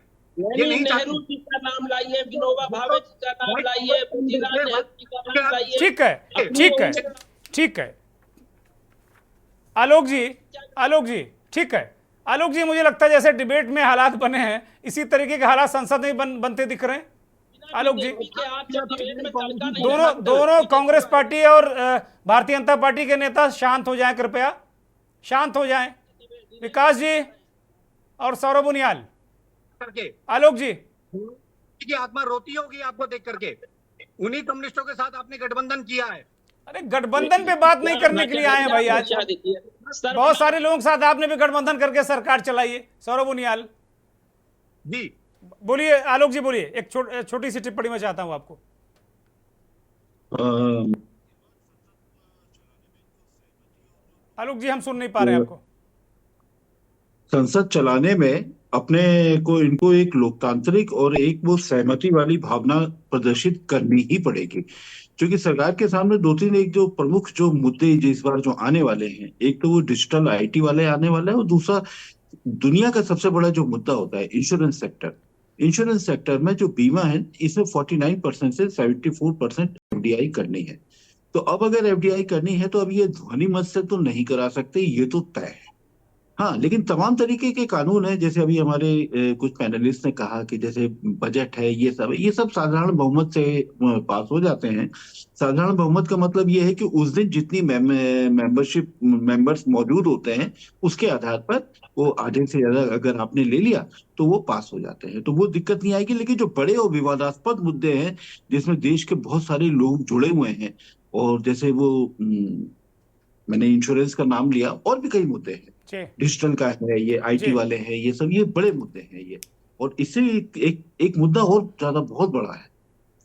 नहीं नेहरू जी का नाम लाइए, विनोबा भावे जी का नाम लाइए, ठीक है आलोक जी ठीक है। आलोक जी, मुझे लगता है जैसे डिबेट में हालात बने हैं इसी तरीके के हालात संसद में बनते दिख रहे हैं। आलोक जी, दोनों कांग्रेस पार्टी और भारतीय जनता पार्टी के नेता शांत हो जाएं, कृपया शांत हो जाएं। विकास जी और सौरभ उनियाल। आलोक जी की आत्मा रोती होगी आपको देख करके। उन्हीं कम्युनिस्टों के साथ आपने गठबंधन किया है। अरे गठबंधन पे बात नहीं करने के लिए आए हैं भाई, आज बहुत सारे लोगों के साथ आपने भी गठबंधन करके सरकार चलाई है। सौरभ उनियाल जी बोलिए। आलोक जी बोलिए, एक छोटी सी टिप्पणी मैं चाहता हूं आपको। आलोक जी हम सुन नहीं पा रहे हैं आपको। संसद चलाने में अपने को इनको एक लोकतांत्रिक और एक वो सहमति वाली भावना प्रदर्शित करनी ही पड़ेगी, क्योंकि सरकार के सामने दो तीन एक जो प्रमुख जो मुद्दे इस बार जो आने वाले हैं, एक तो वो डिजिटल आईटी वाले आने वाले हैं, और दूसरा दुनिया का सबसे बड़ा जो मुद्दा होता है इंश्योरेंस सेक्टर। इंश्योरेंस सेक्टर में जो बीमा है इसमें 49% से 74% एफडीआई करनी है। तो अब अगर एफडीआई करनी है तो अब ये ध्वनि मत से तो नहीं करा सकते, ये तो तय है। हाँ, लेकिन तमाम तरीके के कानून है, जैसे अभी हमारे कुछ पैनलिस्ट ने कहा कि जैसे बजट है, ये सब साधारण बहुमत से पास हो जाते हैं। साधारण बहुमत का मतलब ये है कि उस दिन जितनी मेंबर्स मौजूद होते हैं उसके आधार पर वो आधे से ज्यादा अगर आपने ले लिया तो वो पास हो जाते हैं, तो वो दिक्कत नहीं आएगी। लेकिन जो बड़े और विवादास्पद मुद्दे हैं जिसमें देश के बहुत सारे लोग जुड़े हुए हैं, और जैसे वो मैंने इंश्योरेंस का नाम लिया, और भी कई मुद्दे हैं, डिजिटल का है, ये आईटी वाले हैं, ये सब ये बड़े मुद्दे हैं ये। और इससे एक मुद्दा और ज्यादा बहुत बड़ा है,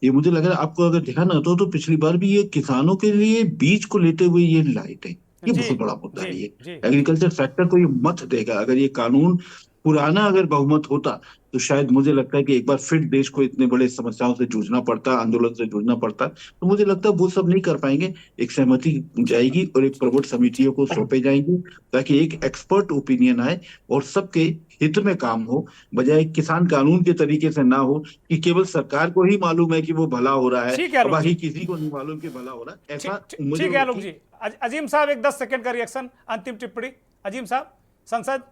ये मुझे लग रहा है आपको अगर ध्यान आता हो तो पिछली बार भी ये किसानों के लिए बीज को लेते हुए ये लाए थे, ये बहुत बड़ा मुद्दा है। ये एग्रीकल्चर सेक्टर को ये मत देगा। अगर ये कानून पुराना अगर बहुमत होता तो शायद मुझे लगता है कि एक बार फिर देश को इतने बड़े समस्याओं से जूझना पड़ता, आंदोलन से जूझना पड़ता। तो मुझे लगता है वो सब नहीं कर पाएंगे। एक सहमति जाएगी और एक प्रबुद्ध समितियों को सौंपे जाएंगी ताकि एक एक्सपर्ट ओपिनियन आए और सबके हित में काम हो, बजाय किसान कानून के तरीके से ना हो कि केवल सरकार को ही मालूम है कि वो भला हो रहा है, बाकी किसी को नहीं मालूम कि भला हो रहा है। ऐसा ठीक है आलोक जी। अजीम साहब एक 10 सेकंड का रिएक्शन, अंतिम टिप्पणी। अजीम साहब, संसद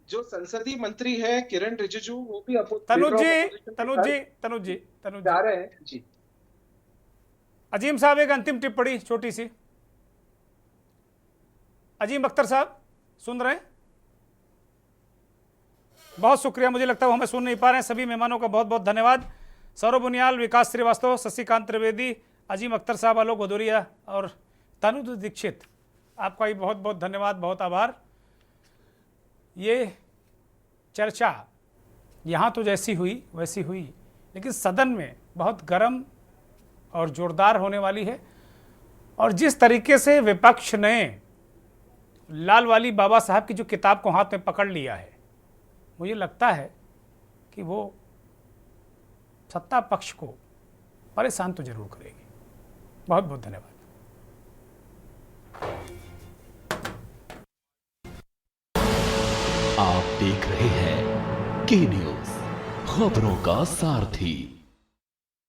जो संसदीय मंत्री है किरण रिजिजू, वो भी तनुज जी जा रहे हैं जी। अजीम साहब एक अंतिम टिप्पणी छोटी सी। अजीम अख्तर साहब सुन रहे हैं? बहुत शुक्रिया, मुझे लगता है वो हमें सुन नहीं पा रहे हैं। सभी मेहमानों का बहुत बहुत धन्यवाद। सौरभ उनियाल, विकास श्रीवास्तव, शशिकांत त्रिवेदी, अजीम अख्तर साहब, आलोक भदौरिया और तनुज दीक्षित, आपका भी बहुत बहुत धन्यवाद, बहुत आभार। ये चर्चा यहाँ तो जैसी हुई वैसी हुई, लेकिन सदन में बहुत गर्म और जोरदार होने वाली है। और जिस तरीके से विपक्ष ने लाल वाली बाबा साहब की जो किताब को हाथ में पकड़ लिया है, मुझे लगता है कि वो सत्ता पक्ष को परेशान तो जरूर करेगी। बहुत बहुत धन्यवाद। आप देख रहे हैं के न्यूज़, खबरों का सारथी।